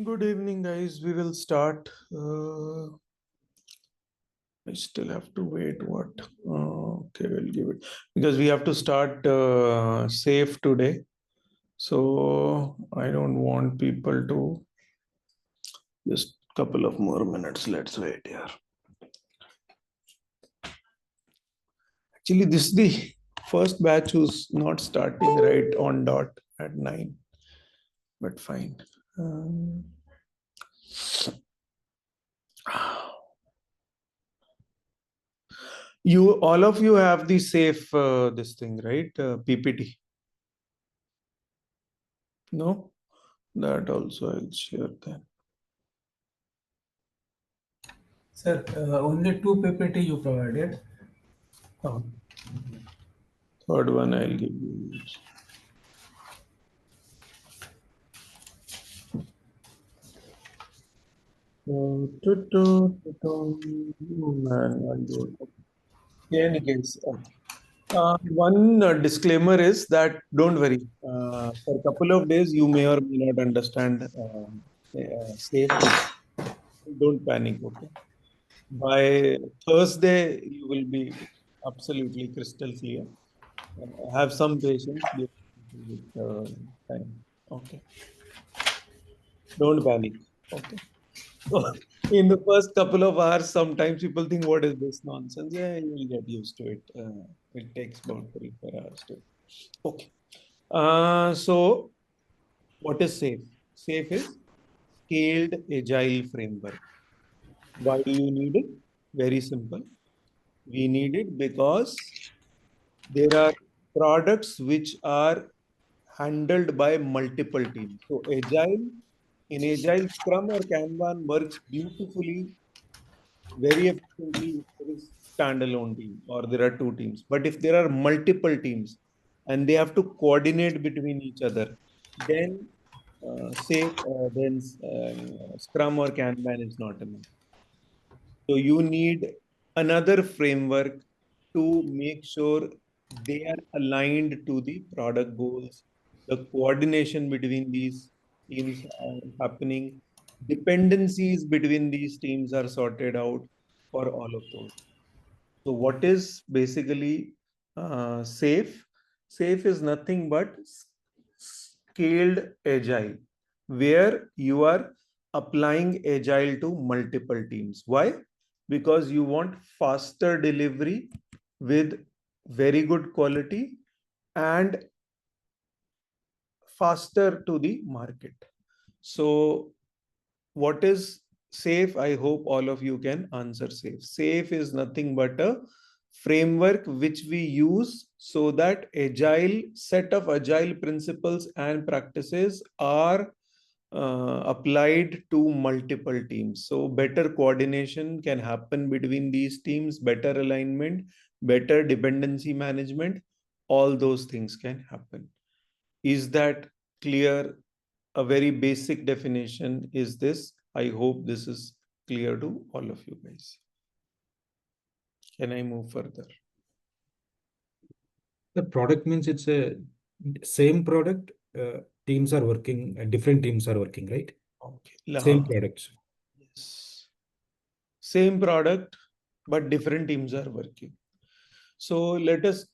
Good evening, guys. We will start. I still have to wait. What? Okay, we'll give it because we have to start safe today. So I don't want people to just couple of more minutes. Let's wait here. Actually, this is the first batch who's not starting right on dot at 9, but fine. Um, You all of you have the safe this thing, right? PPT. No, that also I'll share then. Sir, only two PPT you provided. Oh, third one I'll give you. Man, I'll do it. In any case, okay. One disclaimer is that don't worry. For a couple of days, you may or may not understand safe. Don't panic, okay? By Thursday, you will be absolutely crystal clear. Have some patience with time. Okay. Don't panic. Okay. So in the first couple of hours, sometimes people think, what is this nonsense? Yeah, you will get used to it. It takes about 3 4 hours to. Okay. So what is SAFE? SAFE is Scaled Agile Framework. Why do you need it? Very simple. We need it because there are products which are handled by multiple teams. So in Agile Scrum or Kanban works beautifully, very efficiently if there is standalone team or there are two teams. But if there are multiple teams and they have to coordinate between each other, then Scrum or Kanban is not enough. So you need another framework to make sure they are aligned to the product goals. The coordination between these teams are happening. Dependencies between these teams are sorted out for all of those. So what is basically safe? Safe is nothing but scaled agile, where you are applying agile to multiple teams. Why? Because you want faster delivery with very good quality and faster to the market. So what is safe? I hope all of you can answer safe. Safe is nothing but a framework which we use so that agile set of agile principles and practices are applied to multiple teams. So better coordination can happen between these teams, better alignment, better dependency management, all those things can happen. Is that clear? A very basic definition is this. I hope this is clear to all of you guys. Can I move further? The product means it's a same product. Teams are working, different teams are working, right? Okay. Same products. Yes. Same product, but different teams are working. So let us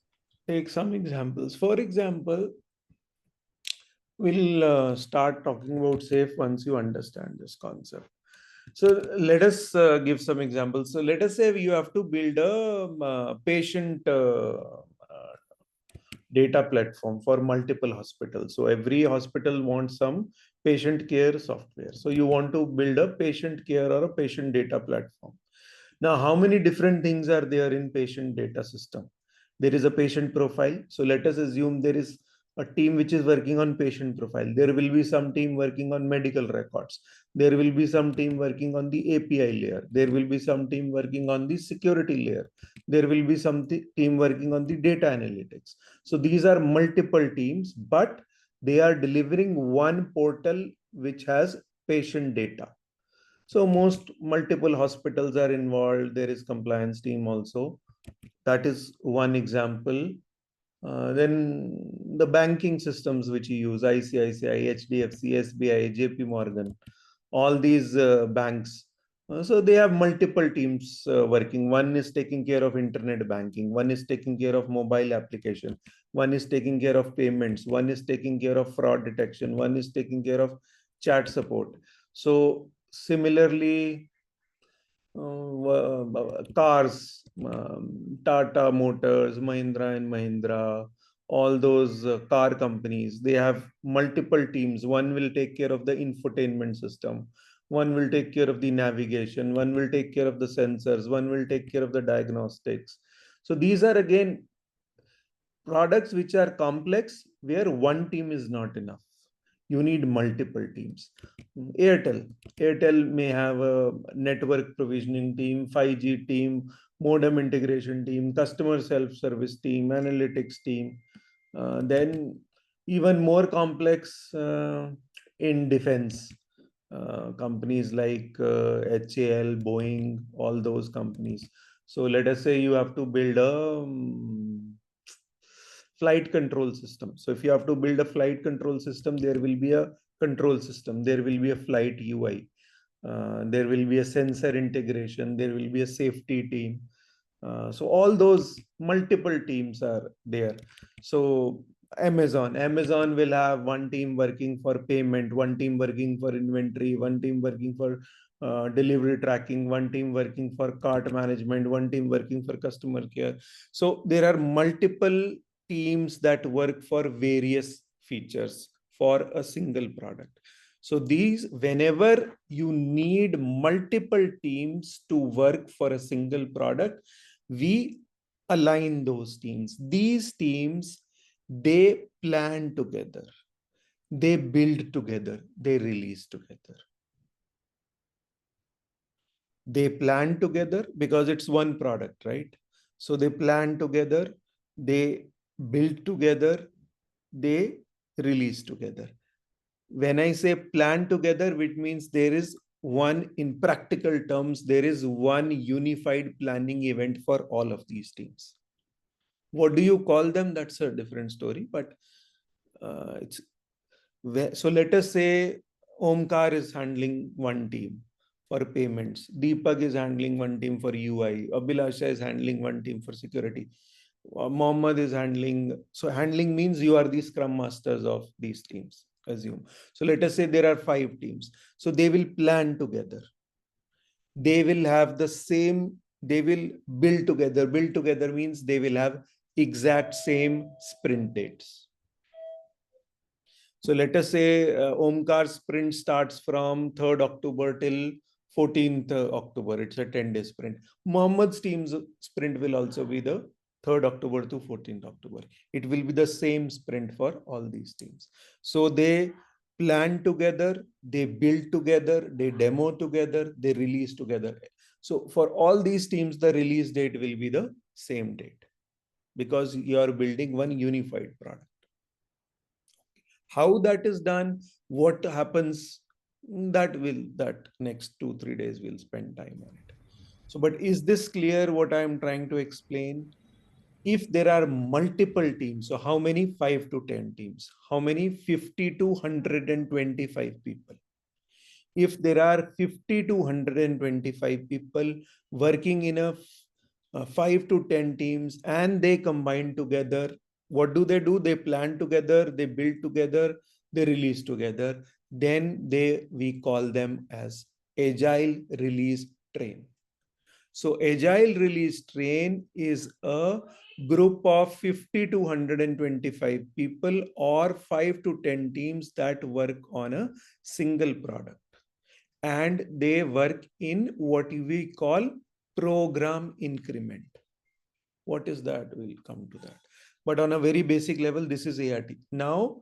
take some examples. For example, we'll start talking about safe once you understand this concept. So let us give some examples. So let us say you have to build a patient data platform for multiple hospitals. So every hospital wants some patient care software. So you want to build a patient care or a patient data platform. Now, how many different things are there in patient data system? There is a patient profile. So let us assume there is a team which is working on patient profile. There will be some team working on medical records. There will be some team working on the API layer. There will be some team working on the security layer. There will be some team working on the data analytics. So these are multiple teams, but they are delivering one portal which has patient data. So most multiple hospitals are involved. There is compliance team also. That is one example. Then the banking systems which you use, ICICI, HDFC, SBI, JP Morgan. all these banks. So they have multiple teams working. One is taking care of internet banking, one is taking care of mobile application, one is taking care of payments, one is taking care of fraud detection, one is taking care of chat support. So similarly, cars, Tata Motors, Mahindra and Mahindra, all those car companies, they have multiple teams. One will take care of the infotainment system, one will take care of the navigation, one will take care of the sensors, one will take care of the diagnostics. So these are again products which are complex where one team is not enough. You need multiple teams. Airtel may have a network provisioning team, 5G team, modem integration team, customer self-service team, analytics team. Then even more complex in defense. Companies like HAL, Boeing, all those companies. So let us say you have to build a flight control system. So if you have to build a flight control system, there will be a control system, there will be a flight UI, there will be a sensor integration, there will be a safety team. So all those multiple teams are there. So Amazon will have one team working for payment, one team working for inventory, one team working for delivery tracking, one team working for cart management, one team working for customer care. So there are multiple teams that work for various features for a single product. So these, whenever you need multiple teams to work for a single product, we align those teams. These teams, they plan together, they build together, they release together. They plan together because it's one product, right? So they plan together, they build together, they release together. When I say plan together, which means there is one, in practical terms, there is one unified planning event for all of these teams. What do you call them? That's a different story, but it's so let us say Omkar is handling one team for payments, Deepak is handling one team for UI, Abhilasha is handling one team for security, Mohammed is handling. So handling means you are the scrum masters of these teams, assume. So let us say there are 5 teams. So they will plan together. They will have the same, they will build together. Build together means they will have exact same sprint dates. So let us say Omkar's sprint starts from 3rd October till 14th October. It's a 10-day sprint. Mohammad's team's sprint will also be the 3rd October to 14th October. It will be the same sprint for all these teams. So they plan together, they build together, they demo together, they release together. So for all these teams, the release date will be the same date because you are building one unified product. How that is done, what happens, that next 2-3 days we'll spend time on it. So, but is this clear what I am trying to explain? If there are multiple teams, so how many? 5 to 10 teams. How many? 50 to 125 people. If there are 50 to 125 people working in a 5 to 10 teams and they combine together, what do? They plan together, they build together, they release together. Then we call them as agile release train. So agile release train is a group of 50 to 125 people or 5 to 10 teams that work on a single product. And they work in what we call program increment. What is that? We'll come to that. But on a very basic level, this is ART. Now,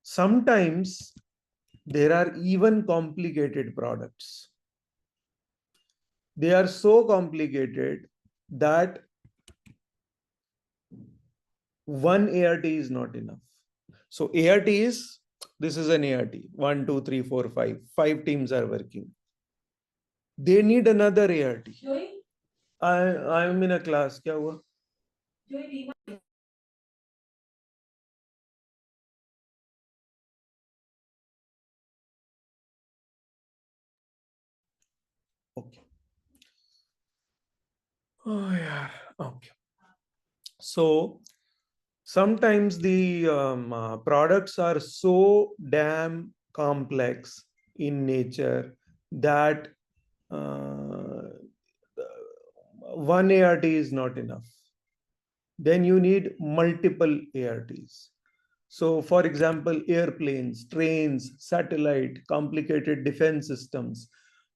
sometimes there are even complicated products. They are so complicated that one ART is not enough. So ART is, this is an ART, 1, 2, 3, 4, 5. 5 teams are working. They need another ART. I am in a class. क्या हुआ? Oh yeah. Okay. So sometimes the products are so damn complex in nature that uh, one ART is not enough. Then you need multiple ARTs. So, for example, airplanes, trains, satellite, complicated defense systems,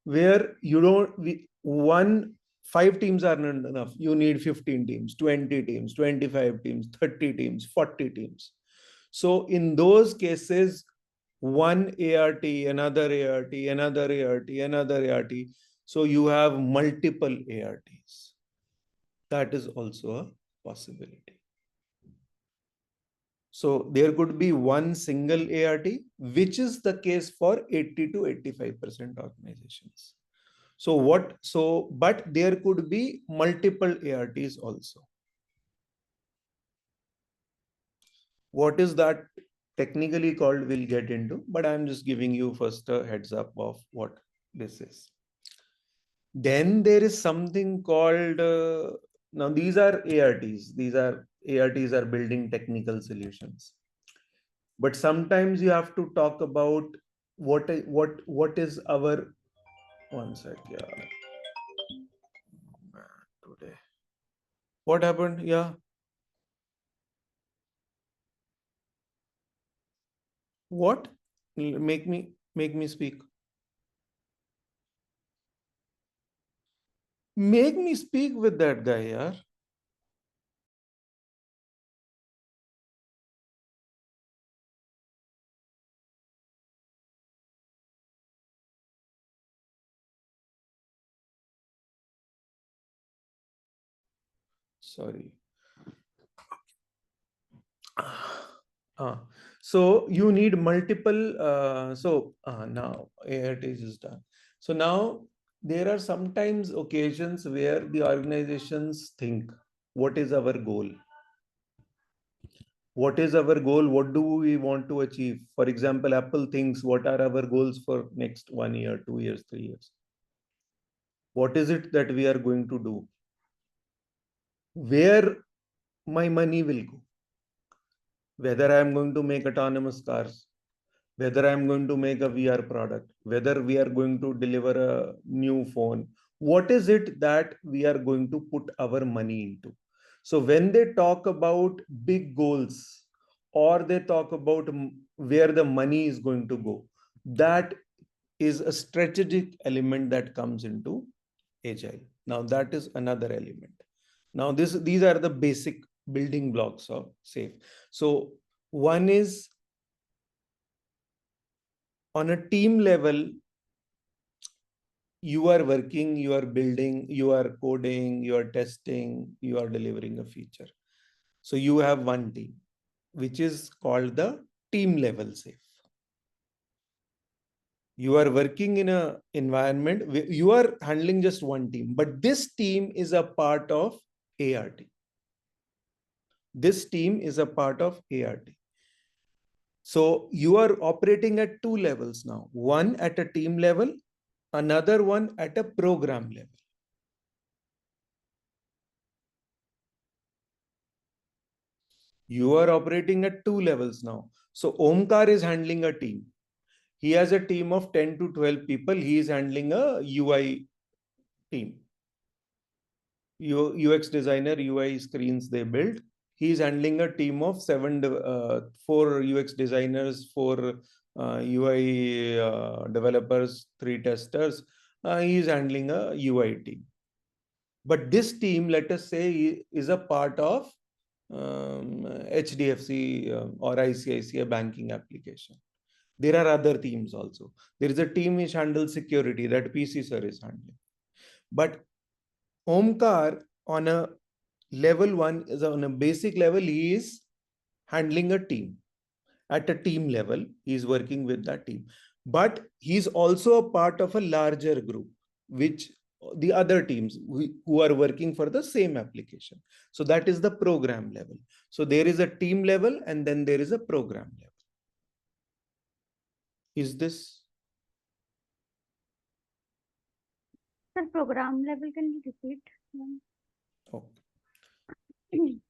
where you don't, five teams are not enough. You need 15 teams, 20 teams, 25 teams, 30 teams, 40 teams. So, in those cases, one ART, another ART, another ART, another ART. So, you have multiple ARTs. That is also a possibility. So there could be one single ART, which is the case for 80 to 85% organizations. But there could be multiple ARTs also. What is that technically called, we'll get into, but I'm just giving you first a heads up of what this is. Then there is something called, now these are ARTs. ARTs are building technical solutions. But sometimes you have to talk about what is our, one sec, yeah. Today. What happened? Yeah. What? Make me speak. Make me speak with that guy, yeah. Sorry. So you need multiple. Now ART is done. So now there are sometimes occasions where the organizations think, what is our goal? What is our goal? What do we want to achieve? For example, Apple thinks, what are our goals for next 1 year, 2 years, 3 years? What is it that we are going to do? Where my money will go? Whether I am going to make autonomous cars, whether I'm going to make a VR product, whether we are going to deliver a new phone, what is it that we are going to put our money into? So when they talk about big goals, or they talk about where the money is going to go, that is a strategic element that comes into agile. Now that is another element. Now these are the basic building blocks of safe. So one is, on a team level, you are working, you are building, you are coding, you are testing, you are delivering a feature. So you have one team, which is called the team level safe. You are working in an environment where you are handling just one team, but this team is a part of ART. This team is a part of ART. So you are operating at two levels now, one at a team level, another one at a program level. You are operating at two levels now. So Omkar is handling a team. He has a team of 10 to 12 people. He is handling a UI team. UX designer, UI screens they build. He is handling a team of four UX designers, four UI developers, three testers. He is handling a UI team. But this team, let us say, is a part of HDFC or ICICI banking application. There are other teams also. There is a team which handles security that PC sir is handling. But Omkar, on a level one, is on a basic level, he is handling a team. At a team level, he is working with that team. But he's also a part of a larger group, which the other teams who are working for the same application. So that is the program level. So there is a team level and then there is a program level. Is this? Sir, program level, can you repeat? Okay. Let me.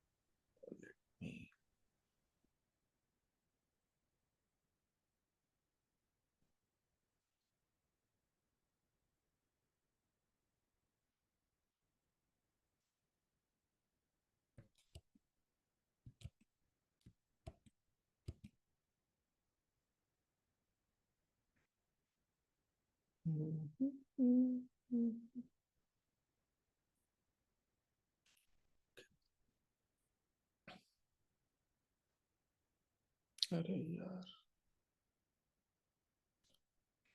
अरे यार.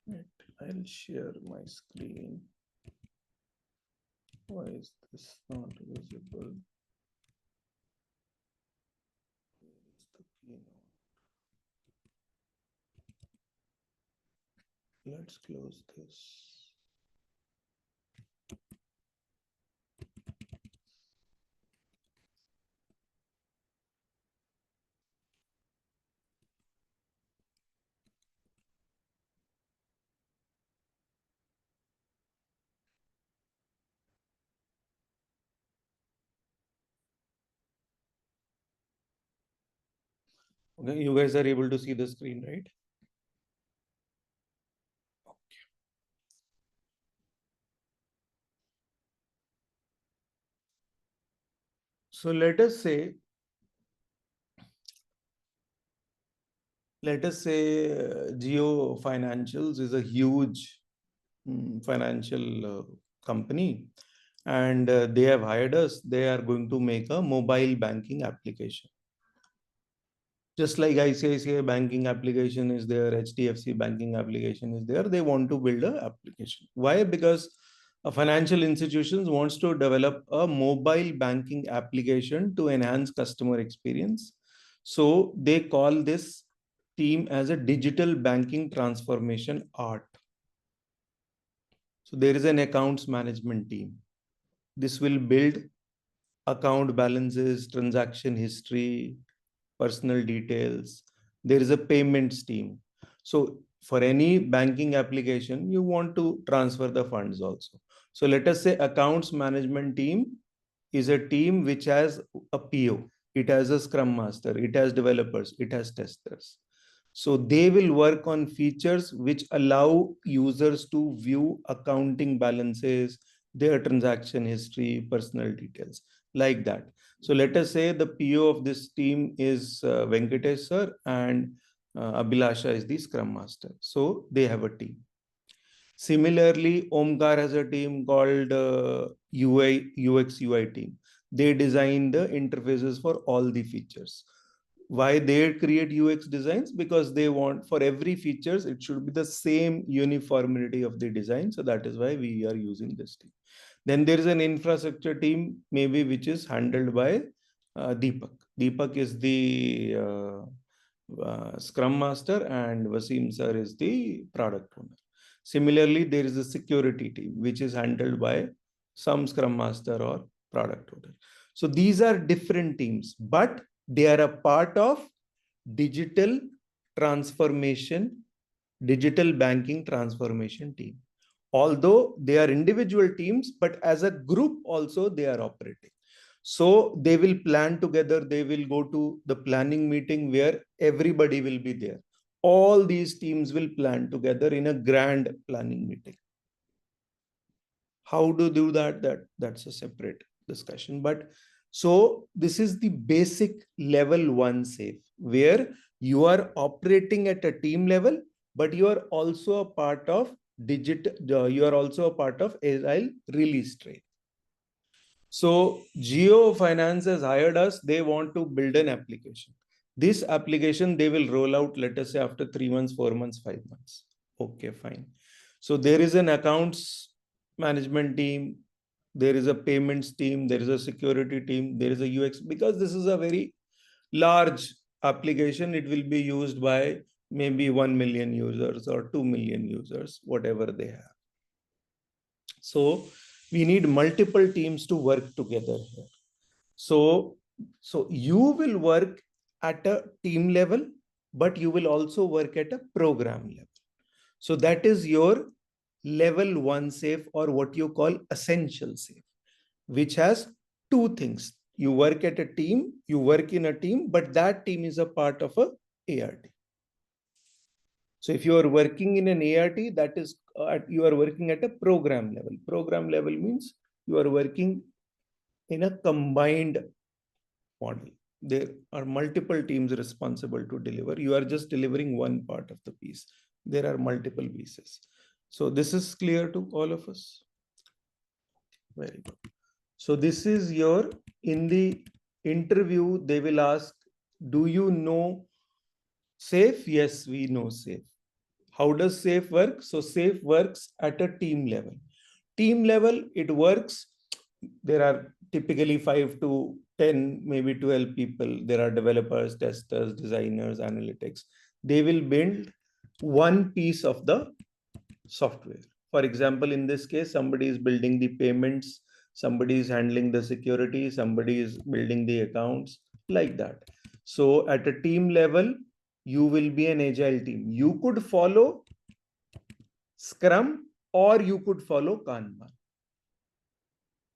Wait, I'll share my screen. Why is this not visible? Where is the keynote? Let's close this. Okay, you guys are able to see the screen, right? Okay. So let us say Geo Financials is a huge financial company, and they have hired us. They are going to make a mobile banking application. Just like ICICI banking application is there, HDFC banking application is there, they want to build an application. Why? Because a financial institutions wants to develop a mobile banking application to enhance customer experience. So they call this team as a digital banking transformation art. So there is an accounts management team. This will build account balances, transaction history, personal details. There is a payments team. So for any banking application, you want to transfer the funds also. So let us say accounts management team is a team which has a PO. It has a scrum master. It has developers. It has testers. So they will work on features which allow users to view accounting balances, their transaction history, personal details, like that. So let us say the PO of this team is Venkatesh sir, and Abhilasha is the Scrum Master. So they have a team. Similarly, Omkar has a team called UI, UX UI team. They design the interfaces for all the features. Why they create UX designs? Because they want for every features, it should be the same uniformity of the design. So that is why we are using this team. Then there is an infrastructure team, maybe which is handled by Deepak. Deepak is the Scrum Master, and Wasim sir is the product owner. Similarly, there is a security team, which is handled by some Scrum Master or product owner. So these are different teams, but they are a part of digital transformation, digital banking transformation team. Although they are individual teams, but as a group also they are operating. So they will plan together. They will go to the planning meeting where everybody will be there. All these teams will plan together in a grand planning meeting. How to do that? That's a separate discussion. But so this is the basic level 1 safe, where you are operating at a team level, but you are also a part of you are also a part of Agile release train. So Geo Finance has hired us. They want to build an application. This application they will roll out, let us say, after 3 months, 4 months, 5 months. Okay, fine. So there is an accounts management team, there is a payments team, there is a security team, there is a UX. Because this is a very large application, it will be used by maybe 1 million users or 2 million users, whatever they have. So we need multiple teams to work together here. So you will work at a team level, but you will also work at a program level. So that is your level 1 safe, or what you call essential safe, which has two things. You work at a team, you work in a team, but that team is a part of a ART. So if you are working in an ART, that is, you are working at a program level. Program level means you are working in a combined model. There are multiple teams responsible to deliver. You are just delivering one part of the piece. There are multiple pieces. So this is clear to all of us. Very good. So this is your, in the interview, they will ask, do you know SAFe? Yes, we know SAFe. How does SAFe work? So SAFe works at a team level. Team level, it works. There are typically 5 to 10, maybe 12 people. There are developers, testers, designers, analytics. They will build one piece of the software. For example, in this case, somebody is building the payments, somebody is handling the security, somebody is building the accounts, like that. So at a team level, you will be an agile team. You could follow Scrum or you could follow Kanban.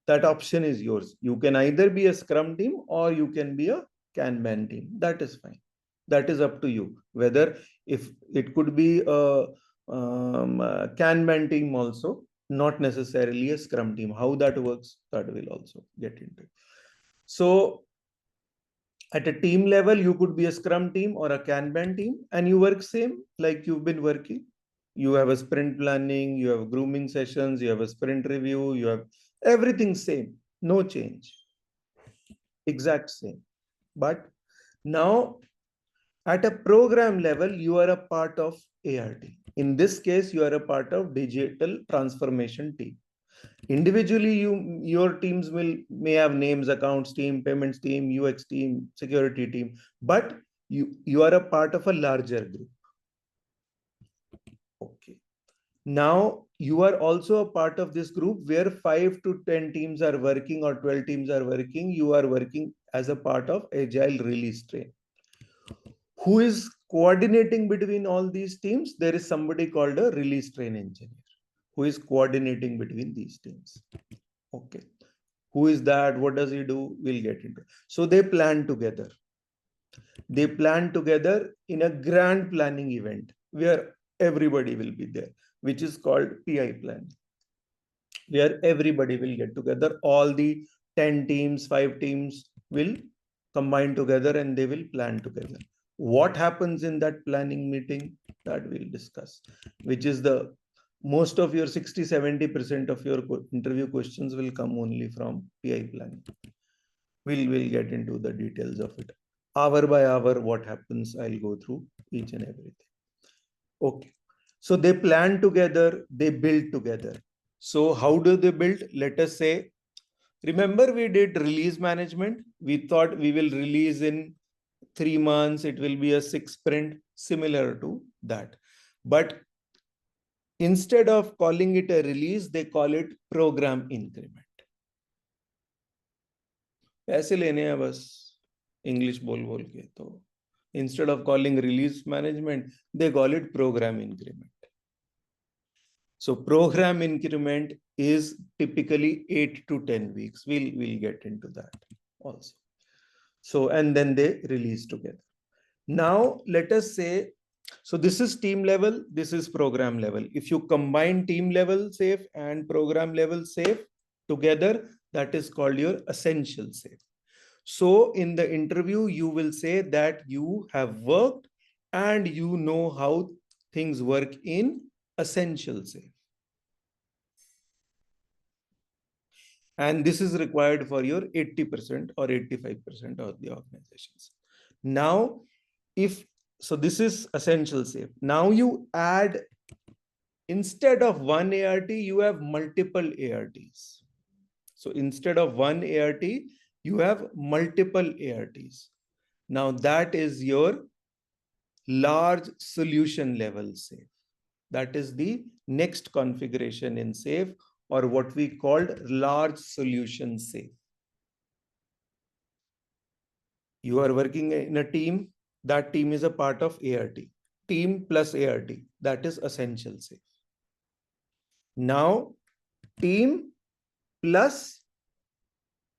That option is yours. You can either be a Scrum team or you can be a Kanban team. That is fine. That is up to you. Whether if it could be a Kanban team also, not necessarily a Scrum team. How that works, that will also get into. So at a team level, you could be a Scrum team or a Kanban team, and you work same like you've been working. You have a sprint planning, you have grooming sessions, you have a sprint review, you have everything same, no change, exact same. But now at a program level, you are a part of ART. In this case, you are a part of digital transformation team. Individually, your teams may have names, accounts team, payments team, UX team, security team, but you are a part of a larger group. Okay. Now you are also a part of this group where 5 to 10 teams are working or 12 teams are working. You are working as a part of agile release train. Who is coordinating between all these teams? There is somebody called a release train engineer who is coordinating between these teams. Okay. Who is that? What does he do? We'll get into it. So they plan together. They plan together in a grand planning event where everybody will be there, which is called PI plan, where everybody will get together. All the 10 teams, 5 teams will combine together and they will plan together. What happens in that planning meeting? That we'll discuss, which is the most of your 60-70% of your interview questions will come only from PI planning. We'll get into the details of it. Hour by hour, what happens, I'll go through each and everything. Okay. So they plan together, they build together. So how do they build? Let us say, remember we did release management. We thought we will release in 3 months. It will be a 6 sprint, similar to that. But instead of calling it a release, they call it program increment. पैसे लेने हैं बस English बोल के, तो instead of calling release management, they call it program increment. So program increment is typically 8 to 10 weeks. We'll get into that also. So, and then they release together. Now let us say, so this is team level, this is program level. If you combine team level SAFe and program level SAFe together, that is called your essential SAFe. So in the interview, you will say that you have worked and you know how things work in essential SAFe. And this is required for your 80% or 85% of the organizations. Now, so this is essential SAFe. Now you add, instead of one ART, you have multiple ARTs. So instead of one ART, you have multiple ARTs. Now that is your large solution level SAFe. That is the next configuration in SAFe, or what we called large solution SAFe. You are working in a team. That team is a part of ART. Team plus ART, that is essential SAFe. Now team plus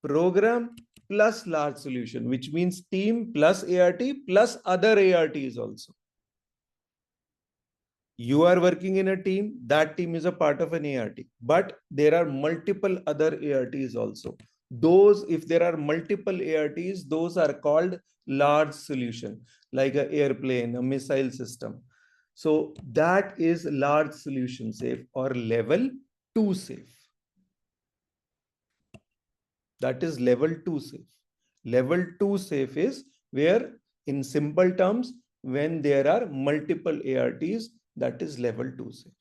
program plus large solution, which means team plus ART plus other ARTs also. You are working in a team, that team is a part of an ART, but there are multiple other ARTs also. Those, if there are multiple ARTs, those are called large solution, like an airplane, a missile system. So that is large solution safe or level 2 safe. That is level 2 safe. Level 2 safe is where, in simple terms, when there are multiple ARTs, that is level 2 safe.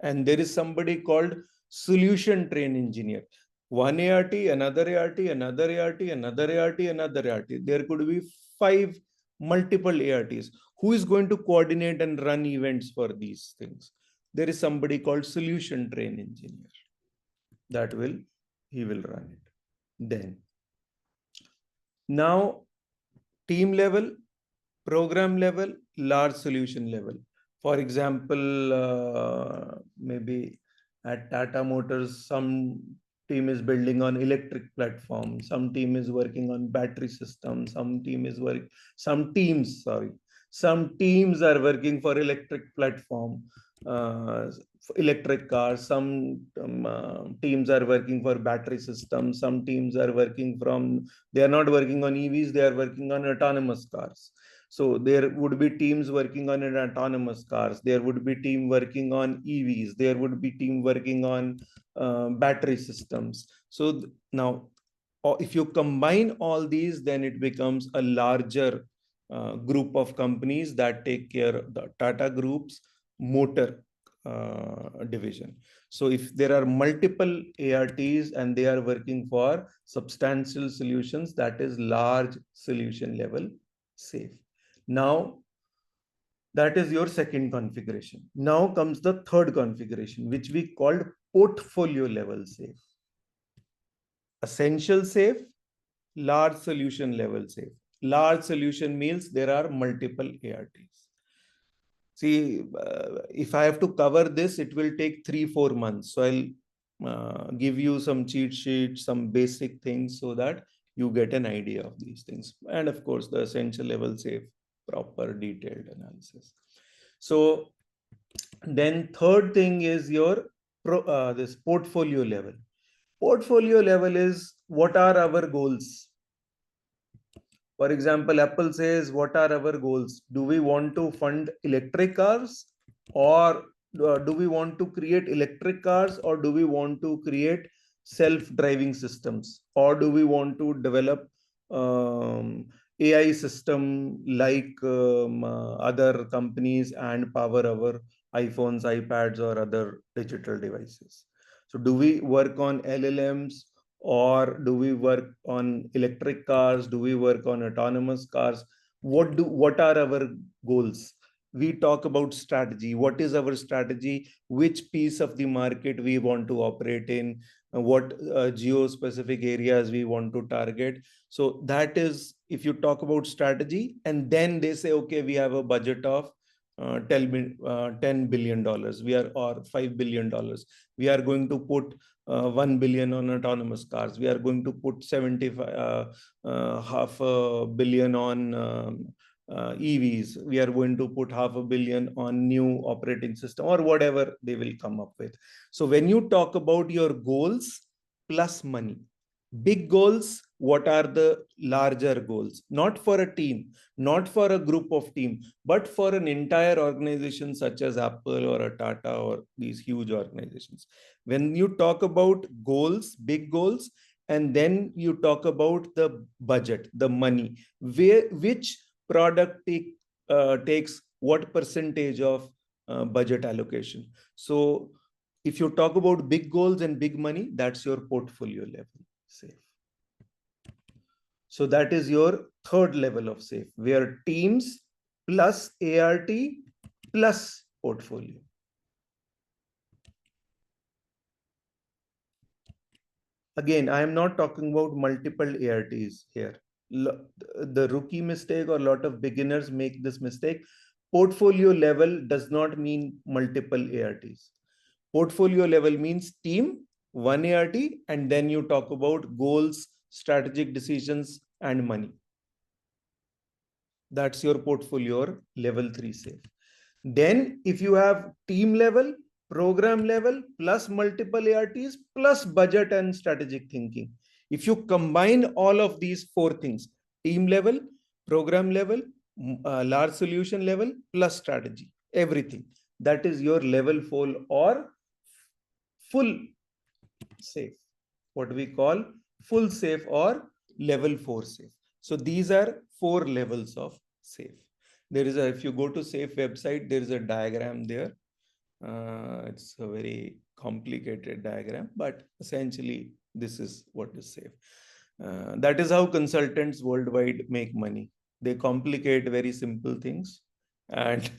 And there is somebody called solution train engineer. One ART, another ART, another ART, another ART, another ART. There could be 5 multiple ARTs. Who is going to coordinate and run events for these things? There is somebody called solution train engineer. He will run it. Then, now team level, program level, large solution level. For example, maybe at Tata Motors, some team is building on electric platform, some team is working on battery system, some teams are working for electric platform, electric cars, some teams are working for battery systems, some teams are working they are not working on EVs, they are working on autonomous cars. So there would be teams working on autonomous cars, there would be team working on EVs, there would be team working on battery systems. So now, if you combine all these, then it becomes a larger group of companies that take care of the Tata Group's motor division. So if there are multiple ARTs and they are working for substantial solutions, that is large solution level safe. Now, that is your second configuration. Now comes the third configuration, which we called portfolio level safe. Essential safe, large solution level safe. Large solution means there are multiple ARTs. See, if I have to cover this, it will take 3-4 months. So I'll give you some cheat sheets, some basic things so that you get an idea of these things. And of course, the essential level safe, proper detailed analysis. So then third thing is your this portfolio level. Portfolio level is what are our goals? For example, Apple says, what are our goals? Do we want to fund electric cars, or do we want to create electric cars, or do we want to create self-driving systems, or do we want to develop AI system like other companies and power our iPhones, iPads, or other digital devices? So do we work on LLMs, or do we work on electric cars? Do we work on autonomous cars? What are our goals? We talk about strategy. What is our strategy? Which piece of the market we want to operate in? What geo-specific areas we want to target? So that is, if you talk about strategy, and then they say, okay, we have a budget of $10 billion, or $5 billion. We are going to put 1 billion on autonomous cars. We are going to put half a billion on EVs. We are going to put $500 million on new operating system, or whatever they will come up with. So when you talk about your goals plus money, big goals, what are the larger goals? Not for a team, not for a group of team, but for an entire organization such as Apple or a Tata or these huge organizations. When you talk about goals, big goals, and then you talk about the budget, the money, which product takes what percentage of budget allocation. So if you talk about big goals and big money, that's your portfolio level safe. So that is your third level of safe, where teams plus ART plus portfolio. Again, I am not talking about multiple ARTs here. The rookie mistake, or a lot of beginners make this mistake. Portfolio level does not mean multiple ARTs. Portfolio level means team one ART, and then you talk about goals, strategic decisions, and money. That's your portfolio or level 3 safe. Then if you have team level, program level, plus multiple ARTs, plus budget and strategic thinking. If you combine all of these four things, team level, program level, large solution level, plus strategy, everything, that is your level 4 or full safe. What we call full safe or level 4 safe. So these are 4 levels of safe. There is a, if you go to safe website, there is a diagram there. It's a very complicated diagram, but essentially this is what is safe. That is how consultants worldwide make money. They complicate very simple things, and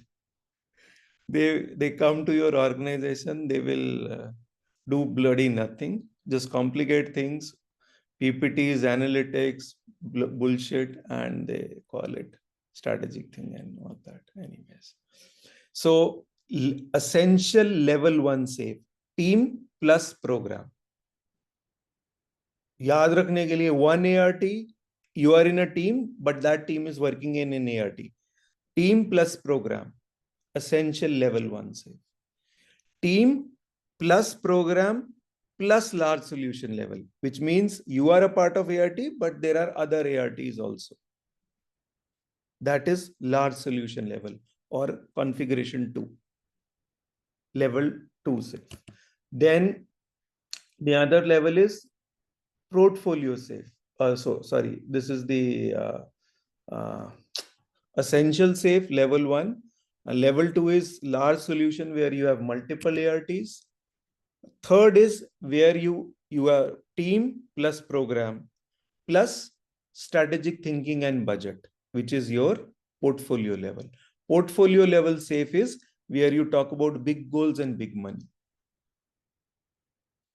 they come to your organization, they will do bloody nothing, just complicate things, PPTs, analytics, bullshit, and they call it strategic thing and all that. Anyways, so essential level 1 safe, team plus program. याद रखने के लिए 1 ART, you are in a team, but that team is working in an ART. Team plus program, essential level 1 safe. Team plus program plus large solution level, which means you are a part of ART, but there are other ARTs also. That is large solution level or configuration 2, level 2 safe. Then the other level is portfolio safe. Sorry, this is the essential safe, level 1. Level 2 is large solution where you have multiple ARTs. Third is where you are team plus program plus strategic thinking and budget, which is your portfolio level. Portfolio level safe is where you talk about big goals and big money.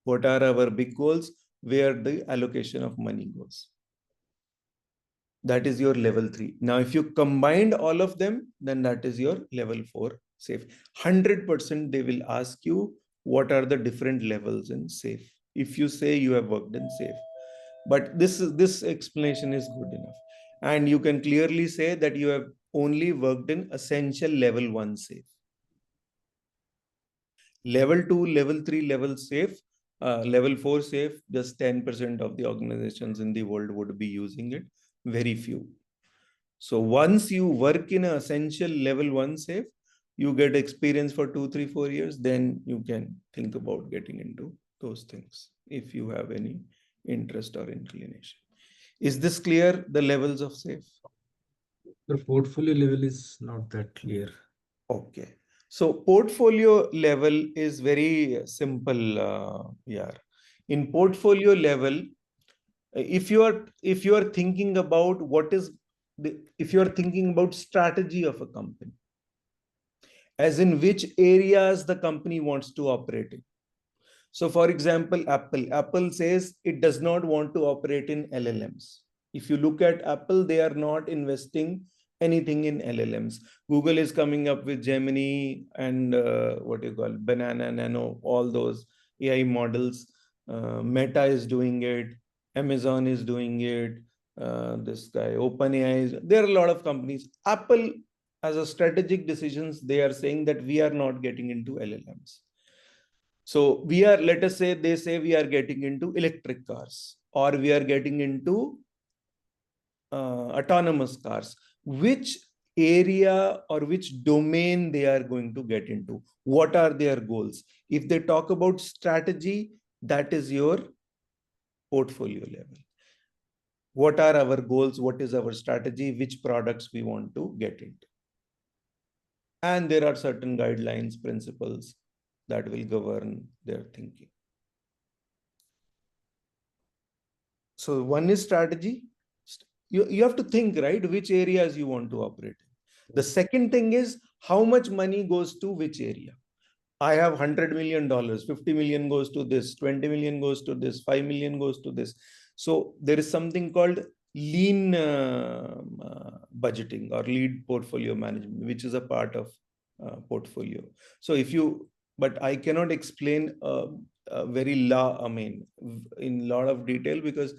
What are our big goals? Where the allocation of money goes. That is your level 3. Now, if you combined all of them, then that is your level 4 safe. 100% they will ask you what are the different levels in safe, if you say you have worked in safe. But this explanation is good enough. And you can clearly say that you have only worked in essential level 1 safe. Level 2, level 3, level safe, level 4 safe, just 10% of the organizations in the world would be using it, very few. So once you work in an essential level 1 safe, you get experience for 2, 3, 4 years, then you can think about getting into those things if you have any interest or inclination. Is this clear, the levels of safe? The portfolio level is not that clear. Okay. So portfolio level is very simple. In portfolio level, if you are thinking about if you are thinking about strategy of a company, as in which areas the company wants to operate in. So for example, Apple says it does not want to operate in LLMs. If you look at Apple, they are not investing anything in LLMs. Google is coming up with Gemini and Banana, Nano, all those AI models. Meta is doing it. Amazon is doing it. This guy, OpenAI there are a lot of companies. Apple, as a strategic decisions, they are saying that we are not getting into LLMs. So we are, let us say, they say we are getting into electric cars, or we are getting into autonomous cars. Which area or which domain they are going to get into? What are their goals? If they talk about strategy, that is your portfolio level. What are our goals? What is our strategy? Which products we want to get into? And there are certain guidelines, principles that will govern their thinking. So one is strategy. You have to think, right, which areas you want to operate in. The second thing is how much money goes to which area. I have $100 million, 50 million goes to this, 20 million goes to this, 5 million goes to this. So there is something called lean budgeting or lead portfolio management, which is a part of portfolio. So if you, but I cannot explain very in lot of detail, because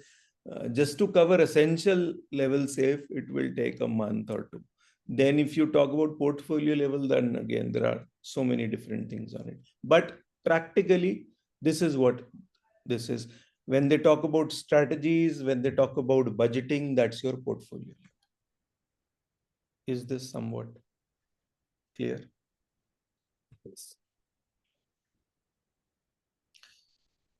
just to cover essential level safe, it will take a month or two. Then if you talk about portfolio level, then again, there are so many different things on it. But practically, this is what this is. When they talk about strategies, when they talk about budgeting, that's your portfolio. Is this somewhat clear? Yes.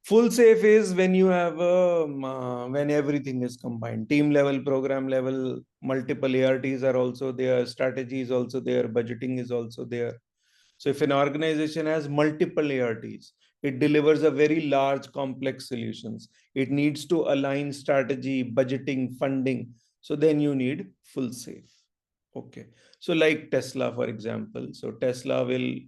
Full safe is when you have when everything is combined. Team level, program level, multiple ARTs are also there, strategy is also there, budgeting is also there. So if an organization has multiple ARTs, it delivers a very large, complex solutions. It needs to align strategy, budgeting, funding. So then you need full safe. Okay. So like Tesla, for example. So Tesla will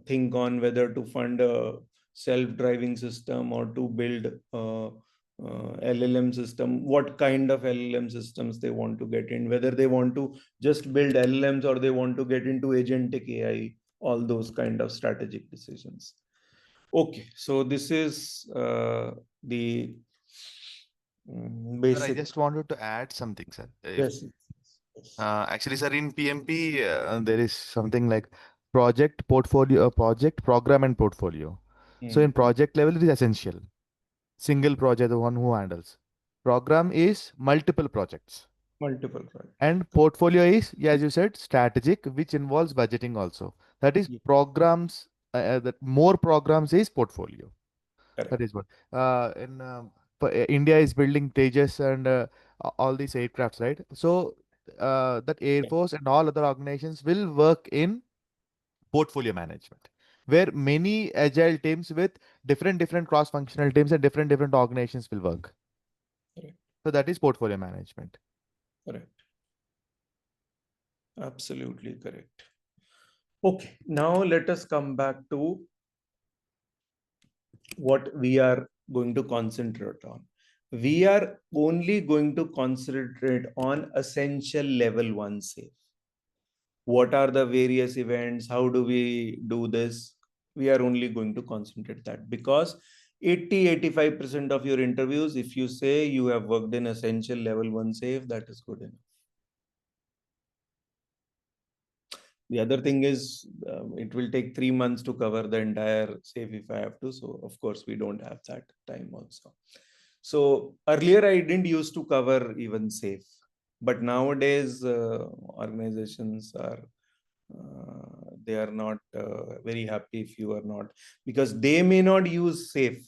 think on whether to fund a self-driving system or to build LLM system, what kind of LLM systems they want to get in, whether they want to just build LLMs or they want to get into agentic AI, all those kind of strategic decisions. Okay, so this is the Sir, I basic. just wanted to add something, sir. Yes. Actually, sir, in PMP, there is something like project portfolio, project program and portfolio. So in project level, it is essential. Single project, the one who handles. Program is multiple projects. Multiple projects. And portfolio is, as you said, strategic, which involves budgeting also. That is programs, that more programs is portfolio. Correct. That is what. India is building Tejas and all these aircrafts, right? So that Air Force and all other organizations will work in portfolio management, where many agile teams with different cross-functional teams and different organizations will work. Correct. So that is portfolio management. Correct. Absolutely correct. Okay, now let us come back to what we are going to concentrate on. We are only going to concentrate on essential level 1 safe. What are the various events? How do we do this? We are only going to concentrate that, because 80-85% of your interviews, if you say you have worked in essential level 1 safe, that is good enough. The other thing is, it will take 3 months to cover the entire safe if I have to. So of course we don't have that time also. So earlier I didn't used to cover even safe, but nowadays organizations are they are not very happy if you are not, because they may not use safe,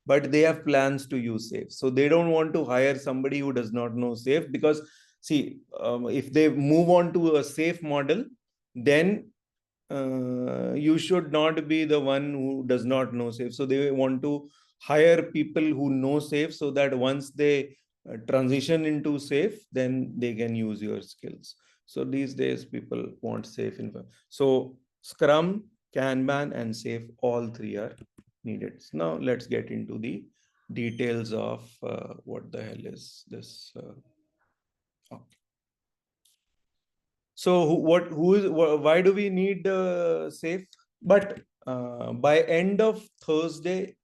but they have plans to use safe. So they don't want to hire somebody who does not know safe, because see, if they move on to a safe model, then you should not be the one who does not know safe. So they want to hire people who know safe, so that once they transition into safe, then they can use your skills. So these days people want safe info. So Scrum, Kanban, and safe, all three are needed. Now let's get into the details of what the hell is this. Okay. So why do we need safe? But by end of Thursday,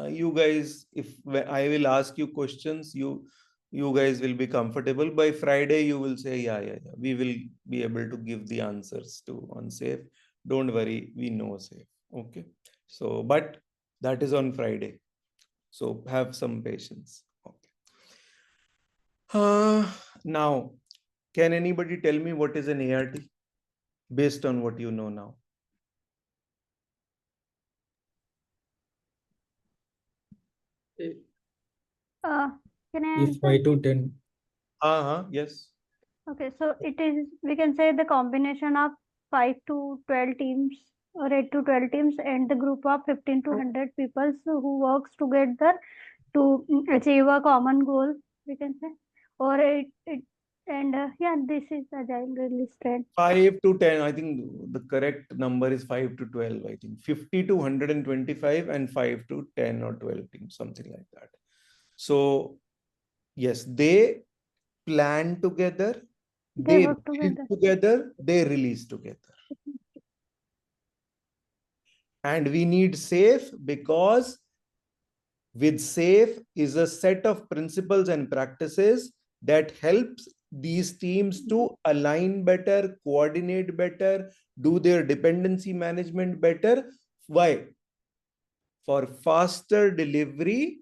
you guys, I will ask you questions, you guys will be comfortable. By Friday, you will say, yeah, we will be able to give the answers to unsafe. Don't worry, we know safe. Okay. So, but that is on Friday. So have some patience. Okay. Now, can anybody tell me what is an ART based on what you know now? Can I If answer? 5 to 10. Yes. Okay, so it is, we can say, the combination of 5 to 12 teams or 8 to 12 teams and the group of 15 to 100 people who works together to achieve a common goal, we can say. Or yeah, this is agile release trend. 5 to 10, I think the correct number is 5 to 12, I think 50 to 125 and 5 to 10 or 12 teams, something like that. So yes, they plan together, They work build together. together, they release together. And we need SAFE because with SAFE is a set of principles and practices that helps these teams to align better, coordinate better, do their dependency management better. Why? For faster delivery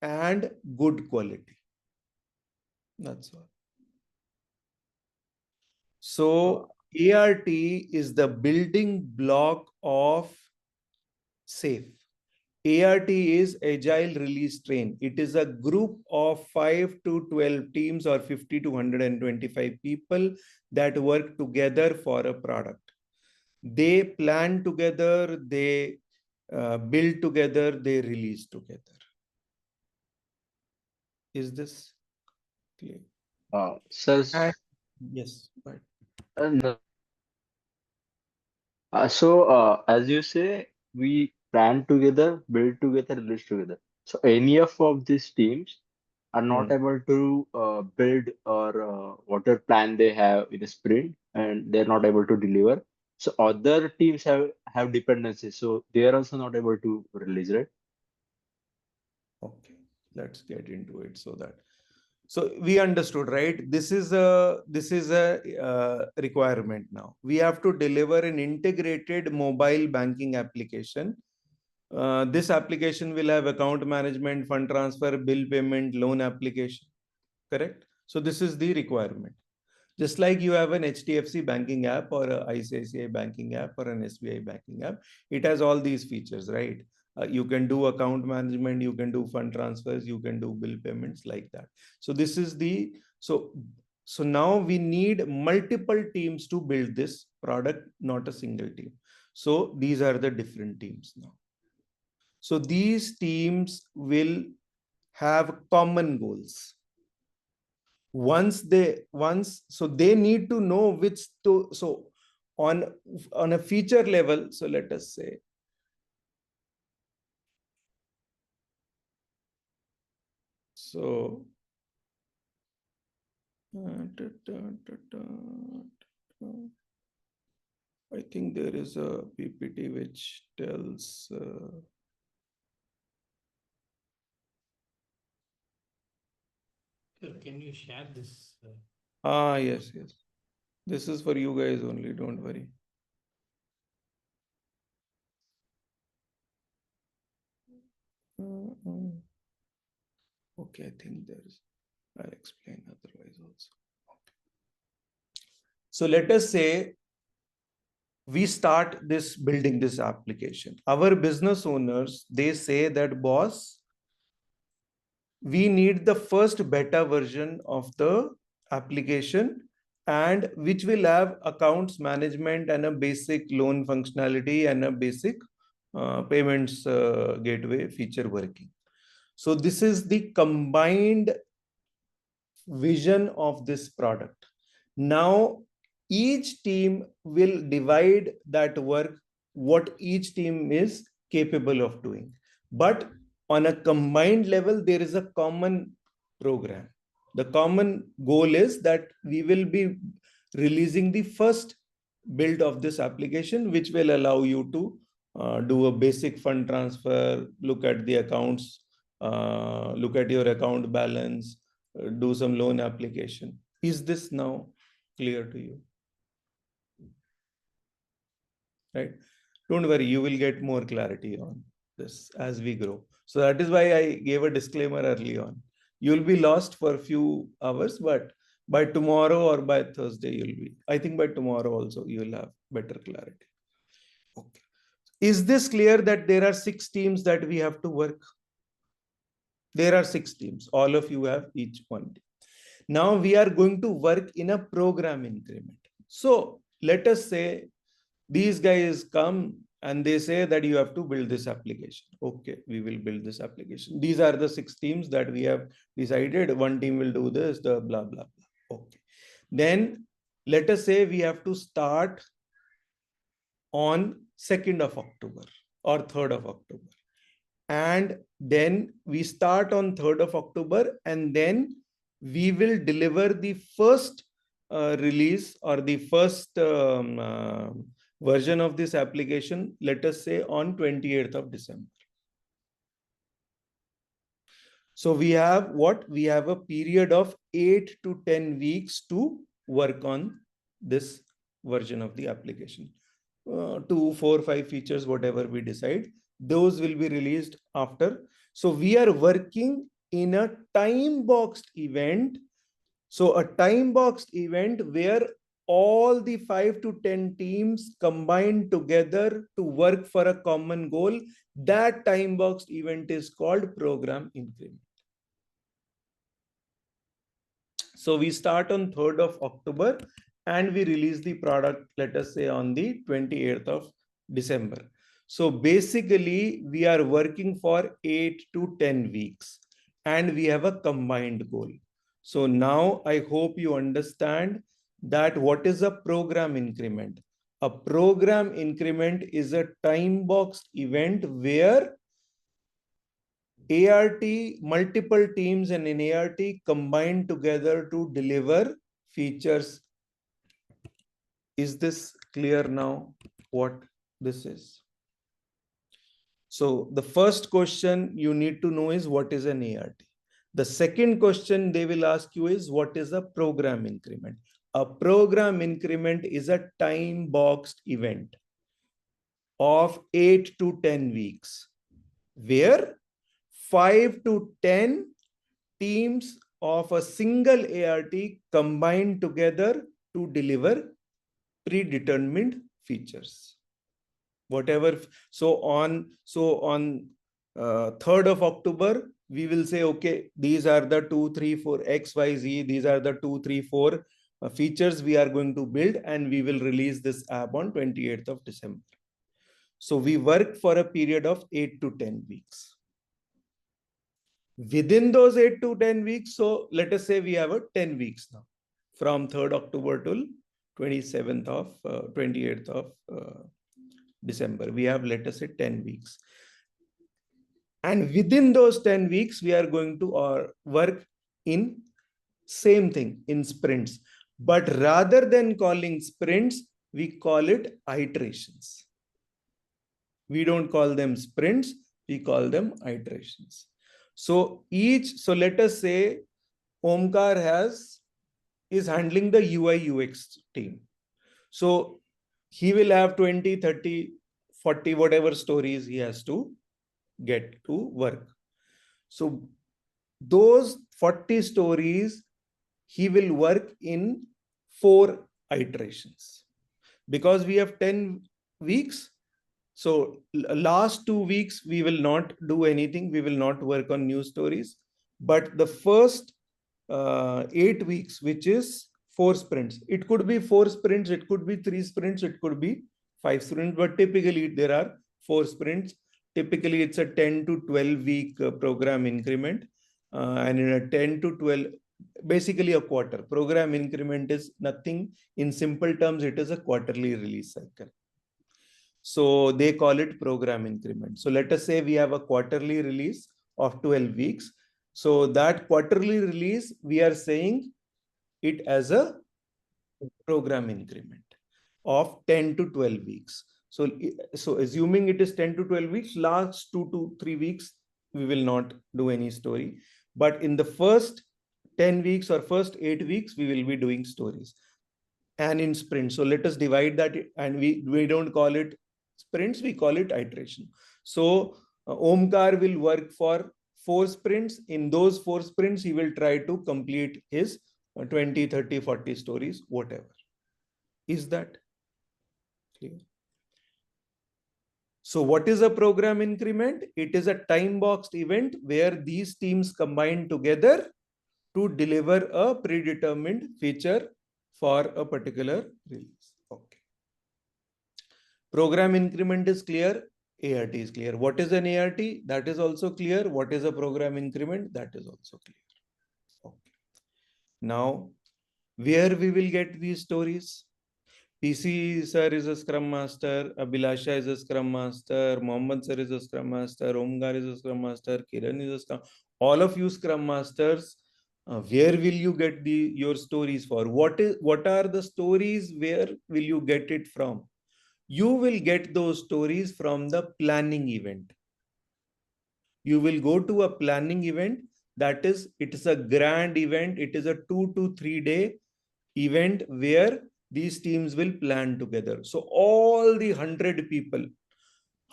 and good quality. That's all. So ART is the building block of SAFE. ART is Agile Release Train. It is a group of 5 to 12 teams or 50 to 125 people that work together for a product. They plan together, they build together, they release together. Is this clear? Sir, And yes, right. no. As you say, we plan together, build together, release together. So any of these teams are not able to build or whatever plan they have in a sprint, and they're not able to deliver. So other teams have dependencies, so they are also not able to release, right? Okay, let's get into it so that. So we understood, right? This is a requirement now. We have to deliver an integrated mobile banking application. This application will have account management, fund transfer, bill payment, loan application. Correct? So this is the requirement. Just like you have an HDFC banking app or a ICICI banking app or an SBI banking app, it has all these features, right? You can do account management, you can do fund transfers, you can do bill payments like that. So this is the, so now we need multiple teams to build this product, not a single team. So these are the different teams now. So these teams will have common goals. So they need to know which to, so on a feature level, so let us say so I think there is a PPT which tells Can you share this? yes. This is for you guys only, don't worry. Okay, I think I'll explain otherwise also. Okay. So let us say we start building this application. Our business owners, they say that, boss, we need the first beta version of the application, and which will have accounts management and a basic loan functionality and a basic payments gateway feature working. So this is the combined vision of this product. Now each team will divide that work, what each team is capable of doing. But on a combined level, there is a common program. The common goal is that we will be releasing the first build of this application, which will allow you to do a basic fund transfer, look at the accounts, look at your account balance, do some loan application. Is this now clear to you? Right? Don't worry, you will get more clarity on this as we grow. So that is why I gave a disclaimer early on. You'll be lost for a few hours, but by tomorrow or by Thursday, I think by tomorrow also, you'll have better clarity. Okay. Is this clear that there are 6 teams that we have to work? There are 6 teams. All of you have each one team. Now we are going to work in a program increment. So let us say these guys come and they say that you have to build this application. Okay, we will build this application. These are the 6 teams that we have decided. One team will do this, the blah, blah, blah. Okay. Then let us say we have to start on 2nd of October or 3rd of October. And then we start on 3rd of October, and then we will deliver the first release or the first version of this application, let us say on 28th of December. So we have what? We have a period of 8 to 10 weeks to work on this version of the application. 2, 4, 5 features, whatever we decide, those will be released after. So we are working in a time boxed event. So a time boxed event where all the 5 to 10 teams combine together to work for a common goal. That time boxed event is called program increment. So we start on 3rd of October and we release the product, let us say on the 28th of December. So basically we are working for 8 to 10 weeks and we have a combined goal. So now I hope you understand that what is a program increment. A program increment is a time boxed event where ART, multiple teams and an ART combine together to deliver features. Is this clear now what this is? So the first question you need to know is what is an ART? The second question they will ask you is what is a program increment? A program increment is a time boxed event of 8 to 10 weeks where 5 to 10 teams of a single ART combine together to deliver predetermined features. Whatever. So on 3rd of October, we will say, okay, these are the 2, 3, 4, X, Y, Z. These are the 2, 3, 4 features we are going to build, and we will release this app on 28th of December. So we work for a period of 8 to 10 weeks. Within those 8 to 10 weeks, so let us say we have a 10 weeks now, from 3rd October till 28th of December. We have, let us say, 10 weeks. And within those 10 weeks, we are going to work in same thing, in sprints. But rather than calling sprints, we call it iterations. We don't call them sprints, we call them iterations. So let us say Omkar is handling the UI UX team. So he will have 20, 30, 40, whatever stories he has to get to work. So those 40 stories, he will work in 4 iterations. Because we have 10 weeks, so last 2 weeks, we will not do anything. We will not work on new stories. But the first 8 weeks, which is 4 sprints. It could be 4 sprints, it could be 3 sprints, it could be 5 sprints, but typically there are 4 sprints. Typically, it's a 10 to 12 week program increment. And in a 10 to 12, basically a quarter. Program increment is nothing. In simple terms, it is a quarterly release cycle. So they call it program increment. So let us say we have a quarterly release of 12 weeks. So that quarterly release, we are saying it as a program increment of 10 to 12 weeks. So assuming it is 10 to 12 weeks, last 2 to 3 weeks, we will not do any story. But in the first 10 weeks or first 8 weeks, we will be doing stories. And in sprints. So let us divide that, and we don't call it sprints, we call it iteration. So Omkar will work for 4 sprints. In those 4 sprints, he will try to complete his 20, 30, 40 stories, whatever. Is that clear? So what is a program increment? It is a time-boxed event where these teams combine together to deliver a predetermined feature for a particular release. Okay. Program increment is clear. ART is clear. What is an ART? That is also clear. What is a program increment? That is also clear. Okay. Now, where we will get these stories? PC sir is a Scrum Master, Abhilasha is a Scrum Master, Mohammed sir is a Scrum Master, Omkar is a Scrum Master, Kiran is a Scrum. All of you Scrum Masters, where will you get your stories for? What are the stories? Where will you get it from? You will get those stories from the planning event. You will go to a planning event. It is a grand event. It is a 2 to 3 day event where these teams will plan together. So all the 100 people,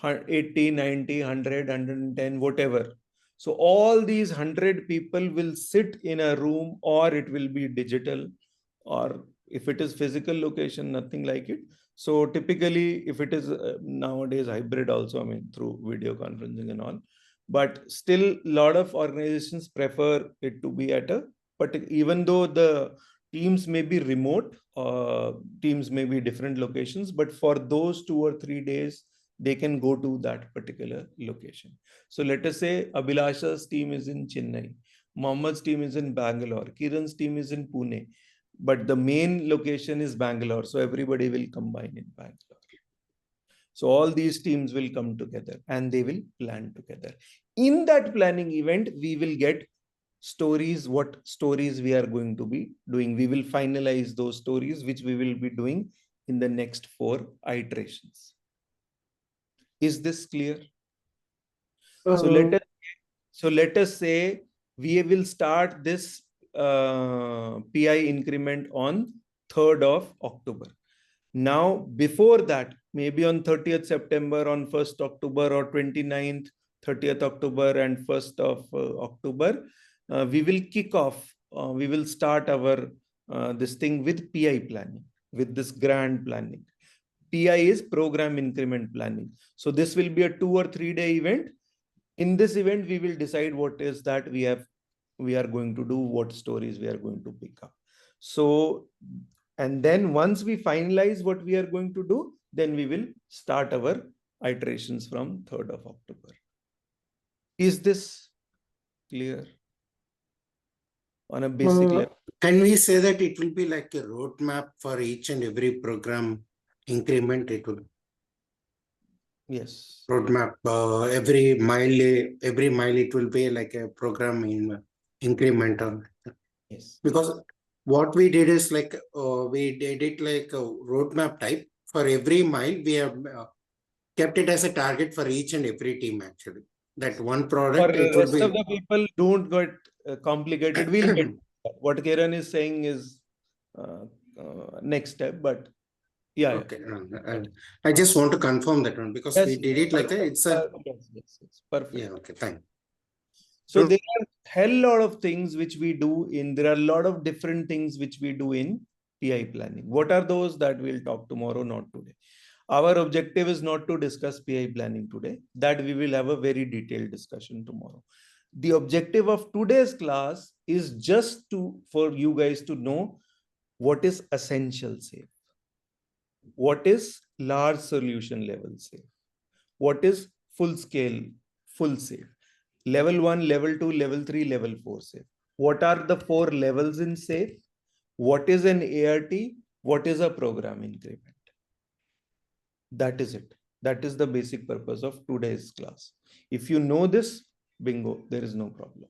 80, 90, 100, 110, whatever. So all these 100 people will sit in a room, or it will be digital, or if it is physical location, nothing like it. So typically, if it is nowadays hybrid also, I mean, through video conferencing and all, but still a lot of organizations prefer it to be at a, but even though the teams may be remote, teams may be different locations, but for those 2 or 3 days, they can go to that particular location. So let us say Abhilasha's team is in Chennai, Mohammad's team is in Bangalore, Kiran's team is in Pune, but the main location is Bangalore. So everybody will combine in Bangalore. So all these teams will come together and they will plan together. In that planning event, we will get stories, what stories we are going to be doing. We will finalize those stories, which we will be doing in the next 4 iterations. Is this clear? So let us say we will start this PI increment on 3rd of October. Now, before that, maybe on 30th September, on 1st October, or 29th, 30th October, and 1st of October, we will kick off. We will start our this thing with PI planning, with this grand planning. PI is program increment planning. So this will be a 2 or 3 day event. In this event, we will decide what is that we are going to do, what stories we are going to pick up. So, and then once we finalize what we are going to do, then we will start our iterations from 3rd of October. Is this clear on a basic level? Can we say that it will be like a roadmap for each and every program increment? It will. Yes. Roadmap. Every mile it will be like a program in increment. Yes. Because what we did is like we did it like a roadmap type. For every mile, we have kept it as a target for each and every team actually. That one product, For it the will rest be. of the people, don't get complicated. We'll get what Kiran is saying is next step, but yeah. Okay. I just want to confirm that one because we did it like that. It's a. Yes. Perfect. Yeah. Okay. Thank. So there are hell lot of things which we do there are a lot of different things which we do in PI planning. What are those? That we'll talk tomorrow, not today. Our objective is not to discuss PI planning today. That we will have a very detailed discussion tomorrow. The objective of today's class is just for you guys to know what is essential safe, what is large solution level safe, what is full scale, full safe, level 1, level 2, level 3, level 4 safe. What are the 4 levels in safe? What is an ART? What is a program increment? That is it. That is the basic purpose of today's class. If you know this, bingo, there is no problem.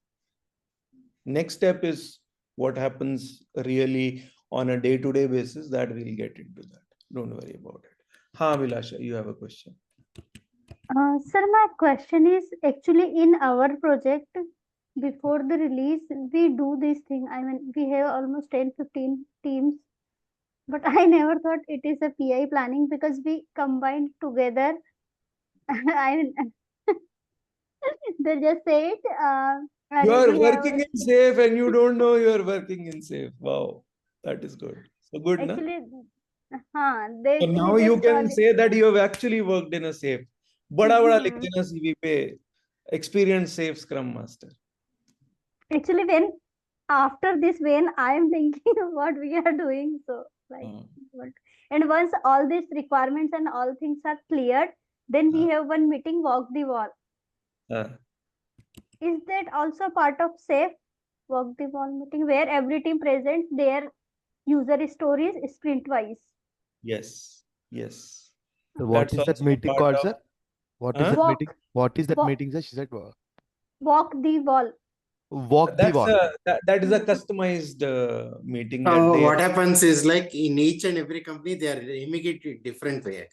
Next step is what happens really on a day-to-day basis. That we'll get into that. Don't worry about it. Ha, Vilasha, you have a question. Sir, my question is actually in our project, before the release, we do this thing. I mean, we have almost 10-15 teams, but I never thought it is a PI planning because we combined together. I mean, they just say it. You are we have working in safe and you don't know you are working in safe. Wow, that is good. So good, na? actually, So they actually now you just can say that you have actually worked in a safe. बड़ा लिख देना CV पे, experienced safe scrum master. Actually, when after this, when I am thinking of what we are doing, so like what, and once all these requirements and all things are cleared, then we have one meeting, walk the wall. Is that also part of safe walk the wall meeting where every team presents their user stories sprint wise? Yes. So what is that meeting called, sir? What is that meeting? What is that meeting, sir? She said walk the wall. Walk the wall. That is a customized meeting. What happens is like in each and every company, they are aiming it in different way.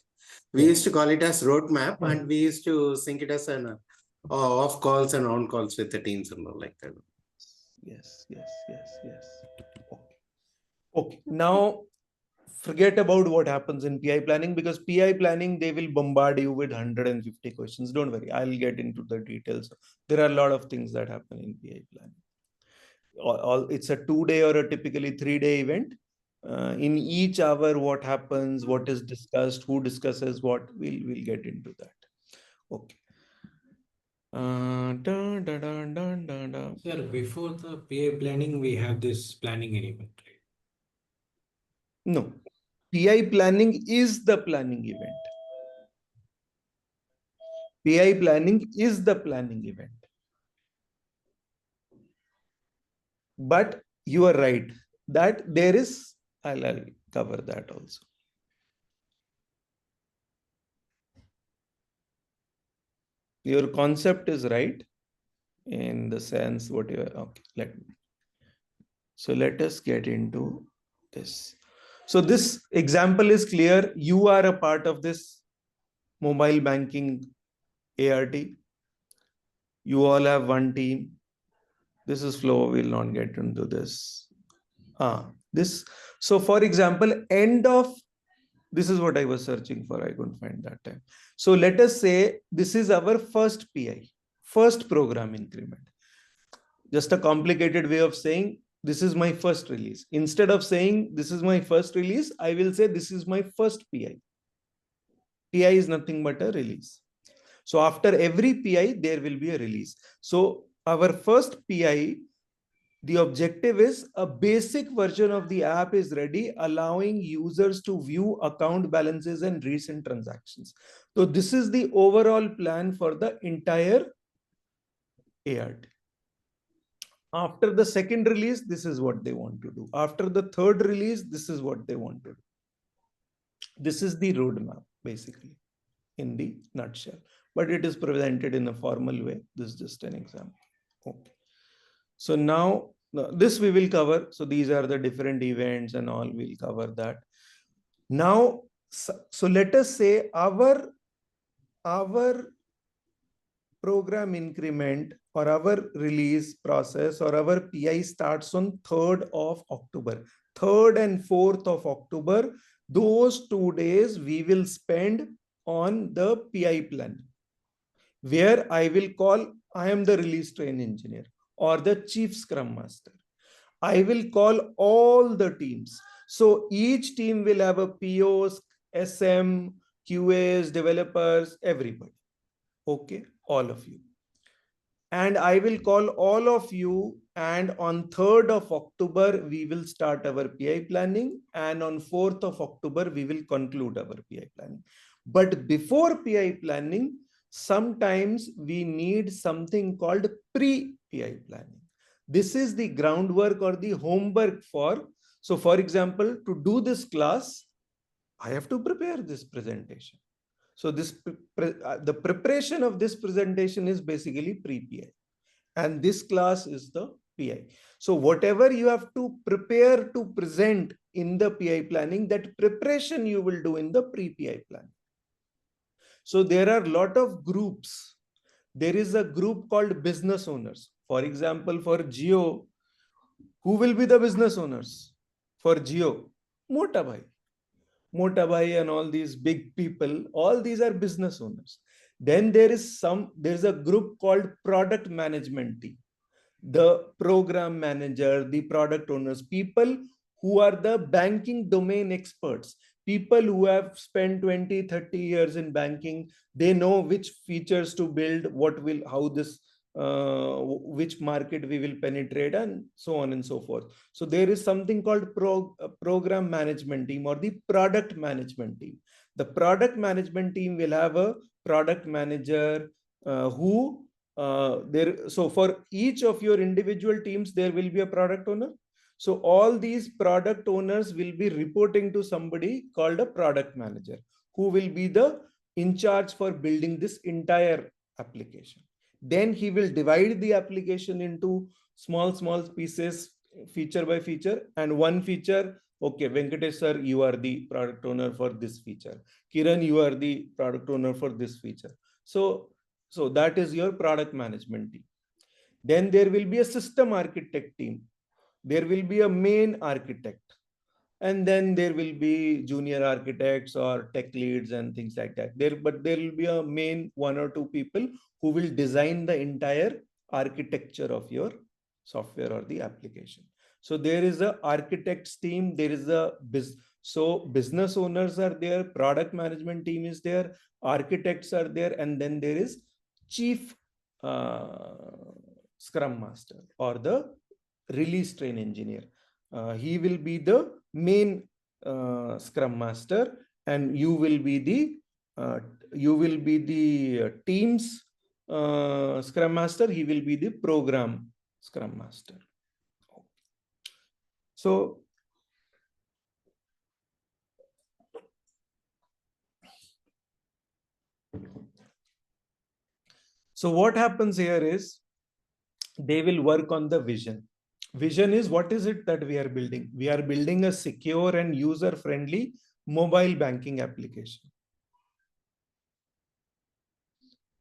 We used to call it as roadmap, and we used to sync it as an off calls and on calls with the teams and all like that. Yes. Okay. Okay. Now forget about what happens in PI planning, because PI planning, they will bombard you with 150 questions. Don't worry, I'll get into the details. There are a lot of things that happen in PI planning. It's a 2-day or a typically 3-day event. In each hour, what happens, what is discussed, who discusses what, we'll get into that. Okay. Sir, before the PI planning, we have this planning element, right? No, PI planning is the planning event. PI planning is the planning event. But you are right that there is, I'll cover that also. Your concept is right in the sense what you are, okay, so let us get into this. So this example is clear. You are a part of this mobile banking ART. You all have one team. This is flow. We'll not get into this. So for example, this is what I was searching for. I couldn't find that time. So let us say this is our first PI, first program increment. Just a complicated way of saying this is my first release. Instead of saying this is my first release, I will say this is my first PI. PI is nothing but a release. So after every PI, there will be a release. So our first PI, the objective is a basic version of the app is ready, allowing users to view account balances and recent transactions. So this is the overall plan for the entire ART. After the second release, this is what they want to do. After the third release, this is what they want to do. This is the roadmap, basically, in the nutshell. But it is presented in a formal way. This is just an example. Okay. So now this we will cover. So these are the different events and all. We'll cover that. Now, so let us say our program increment or our release process or our PI starts on 3rd of October. 3rd and 4th of October, those 2 days we will spend on the PI plan, where I will call, I am the release train engineer or the chief scrum master. I will call all the teams. So each team will have a POs, SM, QAs, developers, everybody. Okay, all of you. And I will call all of you, and on 3rd of October, we will start our PI planning, and on 4th of October, we will conclude our PI planning. But before PI planning, sometimes we need something called pre-PI planning. This is the groundwork or the homework for, so for example, to do this class, I have to prepare this presentation. So the preparation of this presentation is basically pre-PI, and this class is the PI. So whatever you have to prepare to present in the PI planning, that preparation you will do in the pre-PI planning. So there are a lot of groups. There is a group called business owners. For example, for Jio, who will be the business owners? For Jio, Mota Bhai and all these big people, all these are business owners. Then there's a group called product management team. The program manager, the product owners, people who are the banking domain experts, people who have spent 20, 30 years in banking. They know which features to build, how this, which market we will penetrate, and so on and so forth. So there is something called program management team or the product management team. The product management team will have a product manager so for each of your individual teams, there will be a product owner. So all these product owners will be reporting to somebody called a product manager, who will be the in charge for building this entire application. Then he will divide the application into small pieces, feature by feature, and one feature Okay, Venkatesh sir, you are the product owner for this feature. Kiran, you are the product owner for this feature. So that is your product management team. Then there will be a system architect team. There will be a main architect. And then there will be junior architects or tech leads and things like that. But there will be a main 1 or 2 people who will design the entire architecture of your software or the application. So there is a architects team, there is a business owners are there, product management team is there, architects are there, and then there is chief scrum master or the release train engineer. He will be the main scrum master, and you will be the team's scrum master. He will be the program scrum master. So what happens here is they will work on the vision. Vision is, what is it that we are building? We are building a secure and user-friendly mobile banking application.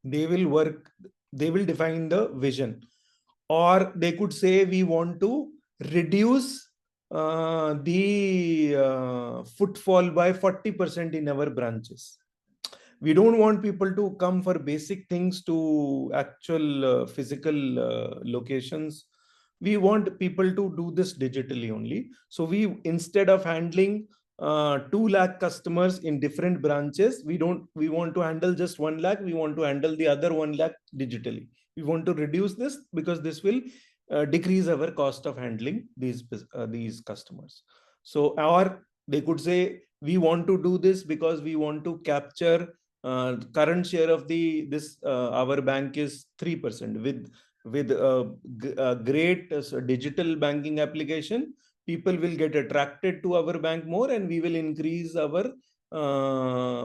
They will define the vision, or they could say we want to reduce the footfall by 40% in our branches. We don't want people to come for basic things to actual physical locations. We want people to do this digitally only. So we, instead of handling 2 lakh customers in different branches, we want to handle just 1 lakh. We want to handle the other 1 lakh digitally. We want to reduce this because this will decrease our cost of handling these customers. So, or they could say we want to do this because we want to capture current share of our bank is 3%. With a great digital banking application, people will get attracted to our bank more, and we will increase our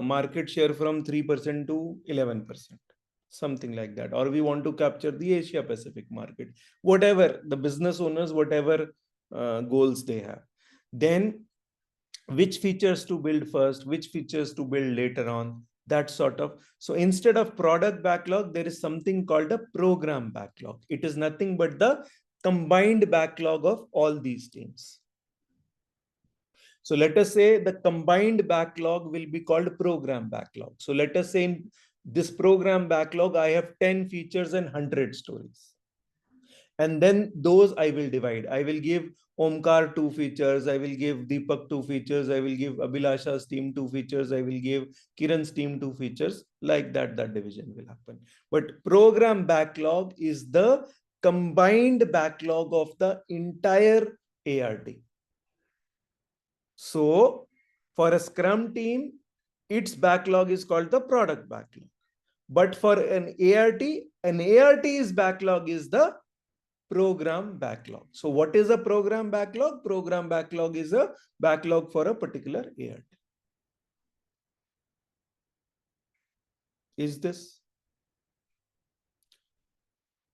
market share from 3% to 11%, something like that. Or we want to capture the Asia Pacific market, whatever the business owners, whatever goals they have. Then which features to build first, which features to build later on, that sort of. So instead of product backlog, there is something called a program backlog. It is nothing but the combined backlog of all these teams. So let us say the combined backlog will be called program backlog. So let us say in this program backlog, I have 10 features and 100 stories. And then those I will divide. I will give Omkar 2 features. I will give Deepak 2 features. I will give Abhilasha's team 2 features. I will give Kiran's team 2 features. Like that division will happen. But program backlog is the combined backlog of the entire ART. So for a Scrum team, its backlog is called the product backlog. But for an ART's backlog is the program backlog. So what is a program backlog? Program backlog is a backlog for a particular ART. Is this?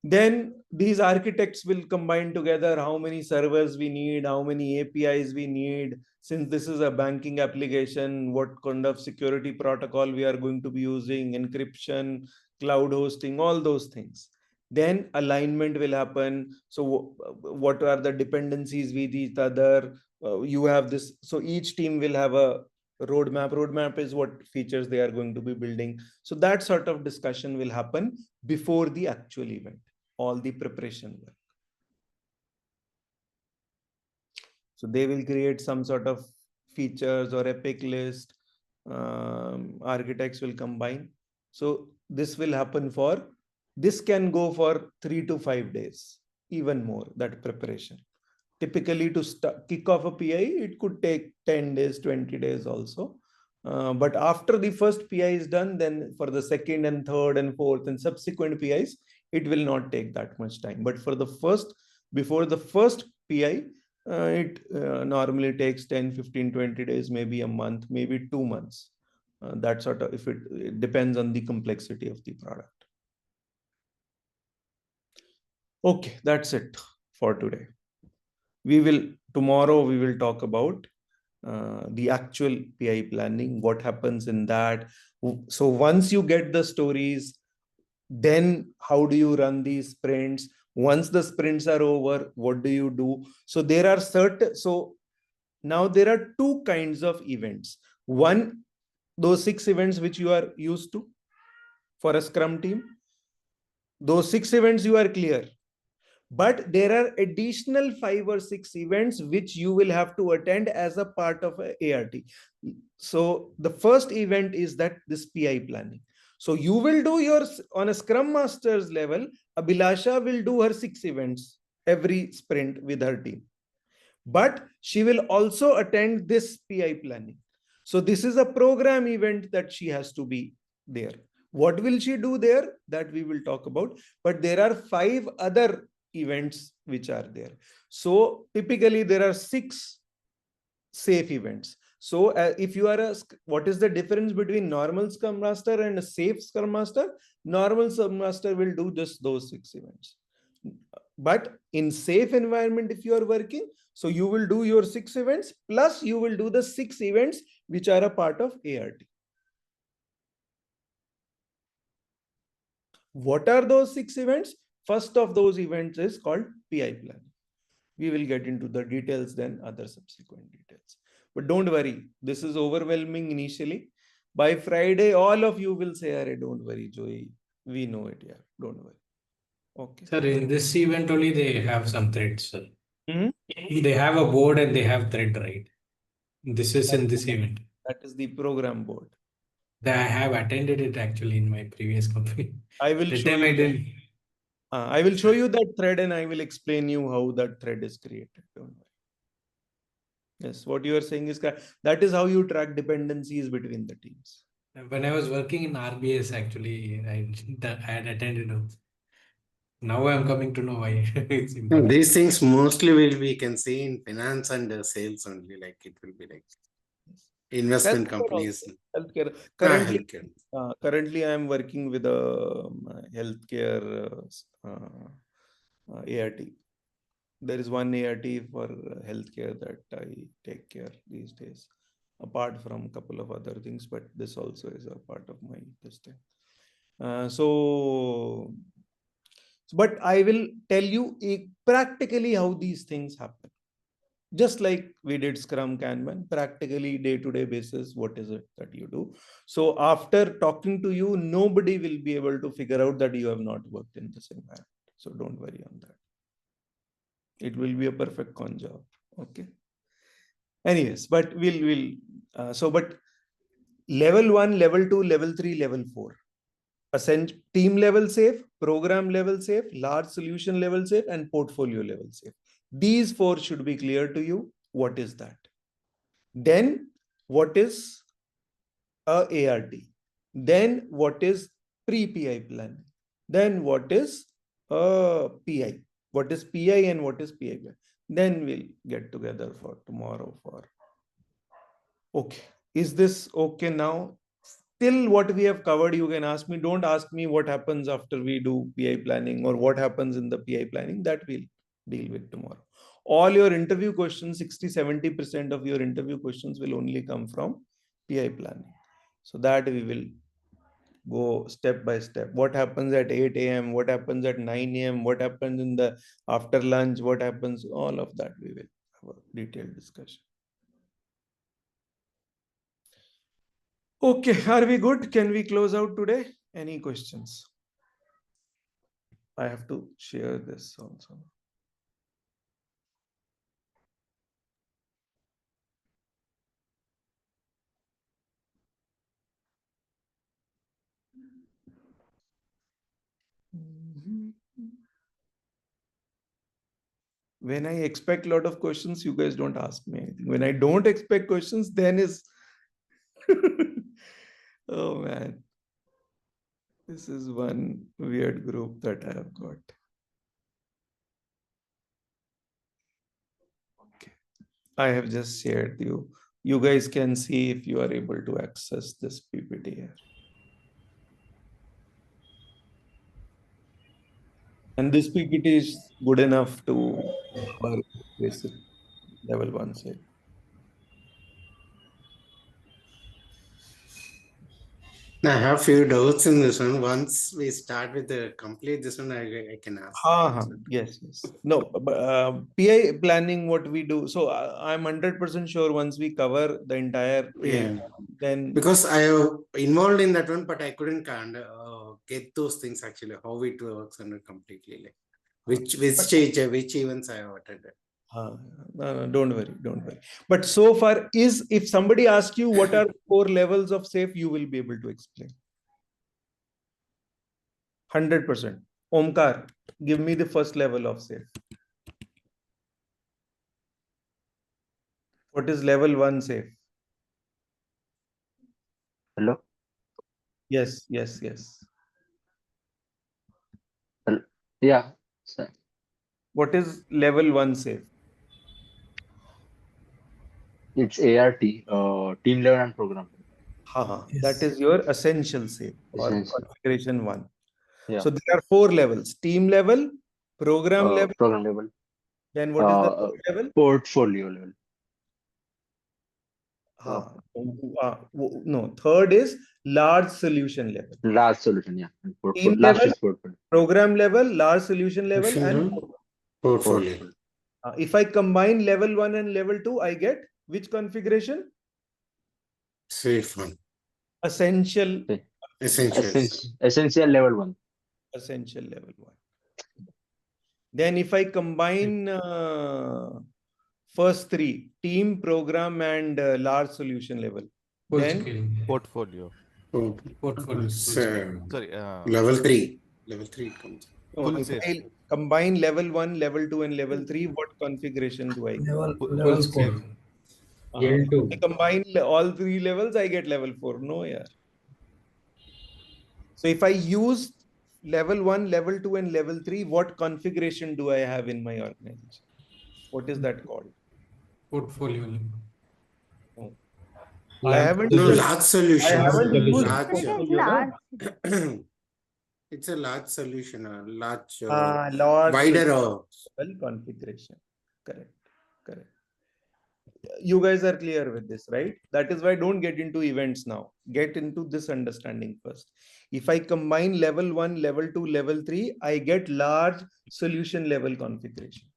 Then these architects will combine together how many servers we need, how many APIs we need. Since this is a banking application, what kind of security protocol we are going to be using, encryption, cloud hosting, all those things. Then alignment will happen. So what are the dependencies with each other? You have this. So each team will have a roadmap. Roadmap is what features they are going to be building. So that sort of discussion will happen before the actual event, all the preparation work. So they will create some sort of features or epic list. Architects will combine. So this will happen this can go for 3 to 5 days, even more, that preparation. Typically to kick off a PI, it could take 10 days, 20 days also. But after the first PI is done, then for the second and third and fourth and subsequent PIs, it will not take that much time. But for before the first PI, it normally takes 10, 15, 20 days, maybe a month, maybe 2 months. That sort of, if it depends on the complexity of the product. Okay, that's it for today. Tomorrow we will talk about the actual PI planning, what happens in that. So once you get the stories, then how do you run these sprints? Once the sprints are over, what do you do? So there are now there are two kinds of events. One, those 6 events which you are used to for a Scrum team. Those 6 events you are clear. But there are additional 5 or 6 events which you will have to attend as a part of a ART. So the first event is that this PI planning. So you will do yours on a Scrum Master's level. Abhilasha will do her 6 events every sprint with her team. But she will also attend this PI planning. So this is a program event that she has to be there. What will she do there? That we will talk about. But there are 5 other events which are there. So typically there are 6 safe events. So if you are what is the difference between normal Scrum Master and a safe Scrum Master? Normal Scrum Master will do just those 6 events. But in safe environment, if you are working, so you will do your 6 events, plus you will do the 6 events which are a part of ART. What are those 6 events? First of those events is called PI plan. We will get into the details then, other subsequent details. But don't worry, this is overwhelming initially. By Friday, all of you will say, "Arey, don't worry, Joey. We know it, yeah. Don't worry." Okay. Sir, in this event only they have some threads, sir. Mhm. They have a board and they have thread, right? This is in this event. That is the program board. I have attended it actually in my previous company. I will That show time you. I didn't. I will show you that thread and I will explain you how that thread is created. Don't worry. Yes, what you are saying is correct. That is how you track dependencies between the teams. When I was working in RBS, actually, I had attended it. Now I'm coming to know why it's important. These things mostly we can see in finance and sales only, like it will be like investment Healthcare companies. also. Healthcare. Healthcare. Currently, I am working with a healthcare ART. There is one ART for healthcare that I take care these days, apart from a couple of other things, but this also is a part of my testing. But I will tell you practically how these things happen. Just like we did Scrum Kanban, practically day-to-day basis, what is it that you do? So after talking to you, nobody will be able to figure out that you have not worked in this environment. So don't worry on that. It will be a perfect con job. Okay. Anyways, but but level 1, level 2, level 3, level 4. Team level safe, program level safe, large solution level safe, and portfolio level safe. These 4 should be clear to you. What is that? Then what is a ART? Then what is pre-PI planning? Then what is a PI? What is PI and what is PI plan? Then we'll get together for tomorrow for. Okay. Is this okay now? Till what we have covered, you can ask me. Don't ask me what happens after we do PI planning or what happens in the PI planning. That we'll deal with tomorrow. All your interview questions, 60-70% of your interview questions will only come from PI planning. So that we will go step by step. What happens at 8 a.m., what happens at 9 a.m., what happens in the after lunch, what happens, all of that we will have a detailed discussion. Okay, are we good? Can we close out today? Any questions? I have to share this also. When I expect a lot of questions, you guys don't ask me anything. When I don't expect questions, then is oh man. This is one weird group that I have got. Okay. I have just shared you. You guys can see if you are able to access this PPT here. And this PPT is good enough to cover basic level 1 sale. I have few doubts in this one. Once we start with the complete this one, I can ask. Yes, yes. No, PI planning, what we do. So I'm 100% sure once we cover the entire PI, Yeah. then Because I have involved in that one, but I couldn't get those things actually, how it works and completely like which stage, which events I have attended. no, don't worry. But so far, if somebody asks you what are 4 levels of safe, you will be able to explain. 100%. Omkar, give me the first level of safe. What is level 1 safe? Hello? Yes. Hello? Yeah. So What is level 1 safe? it's ART, team level and program. That is your essential safe or Essential. configuration 1. Yeah. So there are 4 levels: team level, program level. Program level. Then what is the third level? Portfolio level. No, third is large solution level. Large solution, yeah. And Team last level, is portfolio. program level, large solution level, and Portfolio. if I combine level 1 and level 2, I get which configuration? Safe one. Essential. Okay. Essentials. Essential level 1. Essential level 1. Then if I combine first 3, team, program, and large solution level, Full then scale. Portfolio. Portfolio. Sorry. Level 3. Level 3 it comes. Full if safe. I combine level 1, level 2, and level 3, what configuration do I get? Full scale. If I combine all 3 levels, I get level 4. No, yeah. So if I use level 1, level 2, and level 3, what configuration do I have in my organization? What is that called? Portfolio. No. I haven't No, used, large solution. I haven't used Large. It is portfolio, no? large. It's a large solution, a large, Large wider. level configuration. Correct. You guys are clear with this, right? That is why don't get into events now. Get into this understanding first. If I combine level 1, level 2, level 3, I get large solution level configuration.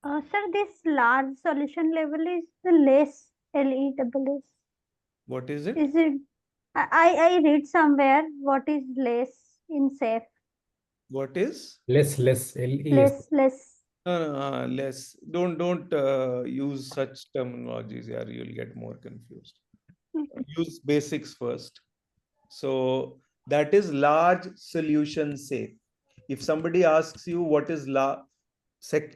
Sir, this large solution level is the less LESS. What is it? Is it? I read somewhere what is less in safe. What is? Less, Less. Less. Don't use such terminologies. Yeah, you'll get more confused. Use basics first. So that is large solution safe. If somebody asks you what is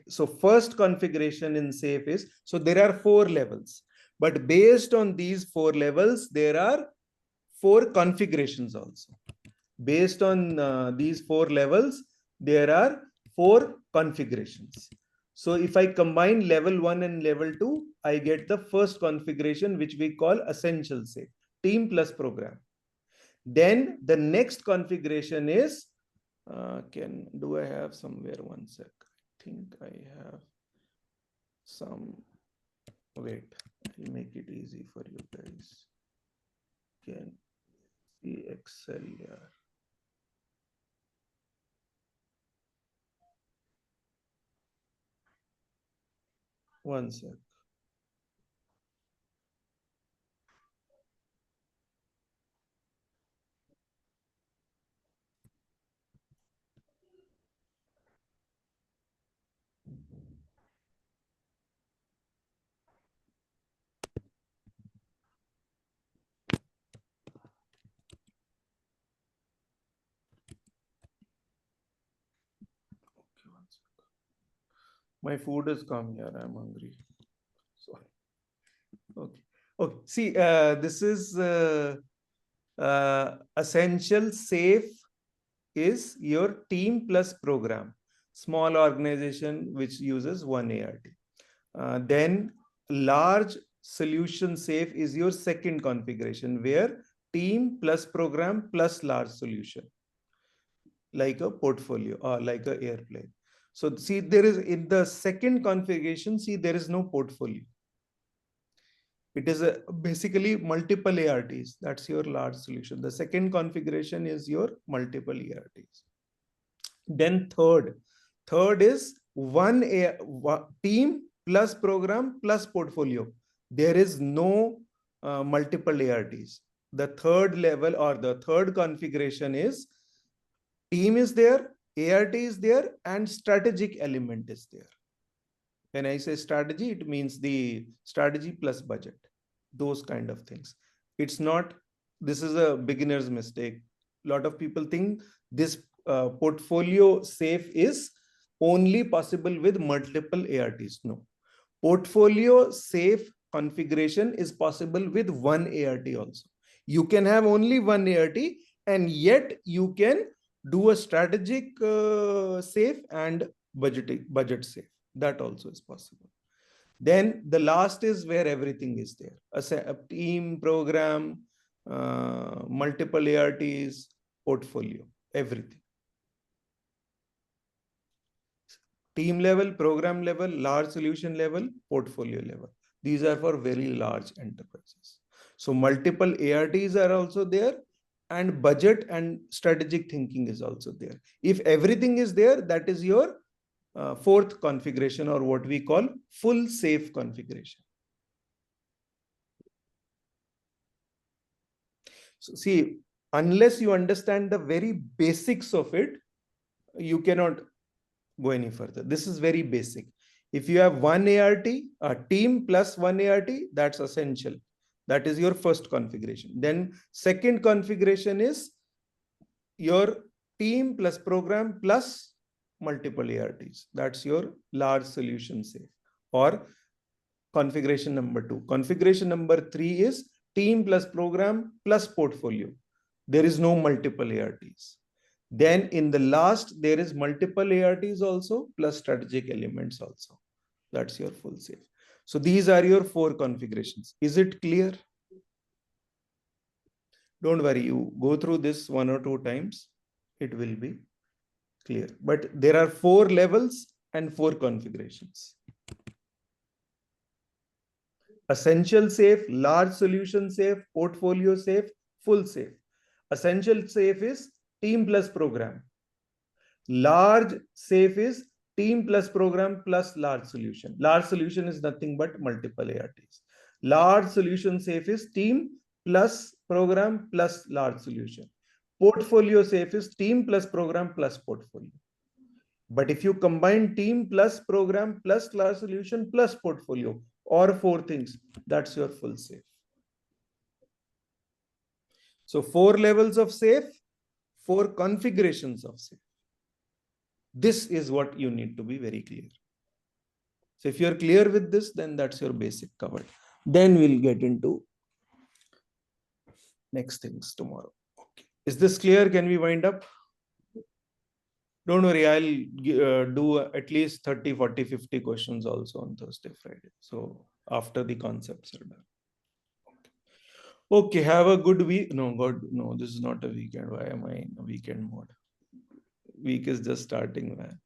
so first configuration in safe is, so there are 4 levels, but based on these 4 levels, there are 4 configurations also. Based on these 4 levels, there are 4 configurations. So if I combine level 1 and level 2, I get the first configuration, which we call essential safe, team plus program. Then the next configuration is, do I have somewhere? One sec. I think I have some. Wait, I'll make it easy for you guys. Can see Excel here. One sec. My food is come here. I'm hungry. Sorry. Okay. See, this is essential safe is your team plus program. Small organization which uses one ART. Then large solution safe is your second configuration where team plus program plus large solution, like a portfolio or like a airplane. So see, there is in the second configuration, see, there is no portfolio. It is basically multiple ARTs. That's your large solution. The second configuration is your multiple ARTs. Then third is one team plus program plus portfolio. There is no multiple ARTs. The third level or the third configuration is team is there, ART is there, and strategic element is there. When I say strategy, it means the strategy plus budget, those kind of things. It's not, this is a beginner's mistake. A lot of people think this portfolio safe is only possible with multiple ARTs. No. Portfolio safe configuration is possible with one ART also. You can have only one ART and yet you can do a strategic safe and budget safe. That also is possible. Then the last is where everything is there. A team, program, multiple ARTs, portfolio, everything. Team level, program level, large solution level, portfolio level. These are for very large enterprises. So multiple ARTs are also there, and budget and strategic thinking is also there. If everything is there, that is your fourth configuration, or what we call full safe configuration. So see, unless you understand the very basics of it, you cannot go any further. This is very basic. If you have one ART, a team plus one ART, that's essential. That is your first configuration. Then second configuration is your team plus program plus multiple ARTs. That's your large solution safe, or configuration number 2. Configuration number 3 is team plus program plus portfolio. There is no multiple ARTs. Then in the last, there is multiple ARTs also plus strategic elements also. That's your full safe. So these are your 4 configurations. Is it clear? Don't worry, you go through this 1 or 2 times, it will be clear. But there are 4 levels and 4 configurations. Essential safe, large solution safe, portfolio safe, full safe. Essential safe is team plus program. Large safe is team plus program plus large solution. Large solution is nothing but multiple ARTs. Large solution safe is team plus program plus large solution. Portfolio safe is team plus program plus portfolio. But if you combine team plus program plus large solution plus portfolio, or 4 things, that's your full safe. So 4 levels of safe, 4 configurations of safe. This is what you need to be very clear. So if you're clear with this, then that's your basic covered. Then we'll get into next things tomorrow. Okay. Is this clear? Can we wind up? Don't worry, I'll do at least 30, 40, 50 questions also on Thursday, Friday. So after the concepts are done. Okay, have a good week. No, God, no, this is not a weekend. Why am I in a weekend mode? Week is just starting, man.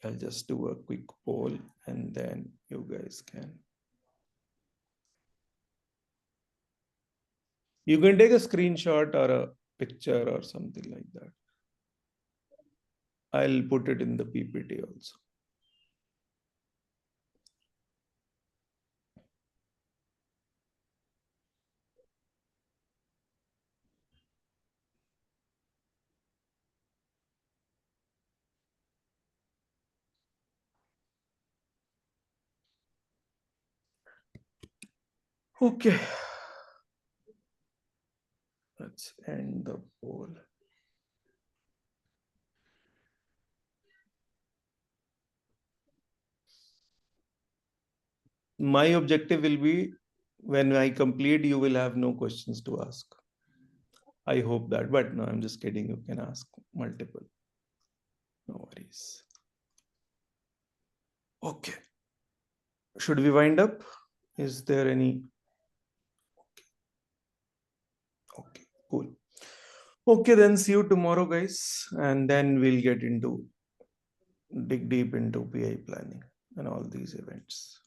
I'll just do a quick poll and then you guys can. You can take a screenshot or a picture or something like that. I'll put it in the PPT also. Okay. Let's end the poll. My objective will be, when I complete, you will have no questions to ask. I hope that, but no, I'm just kidding. You can ask multiple. No worries. Okay. Should we wind up? Is there any? Okay, cool. Okay, then see you tomorrow, guys. And then we'll get into, dig deep into PI planning. and all these events.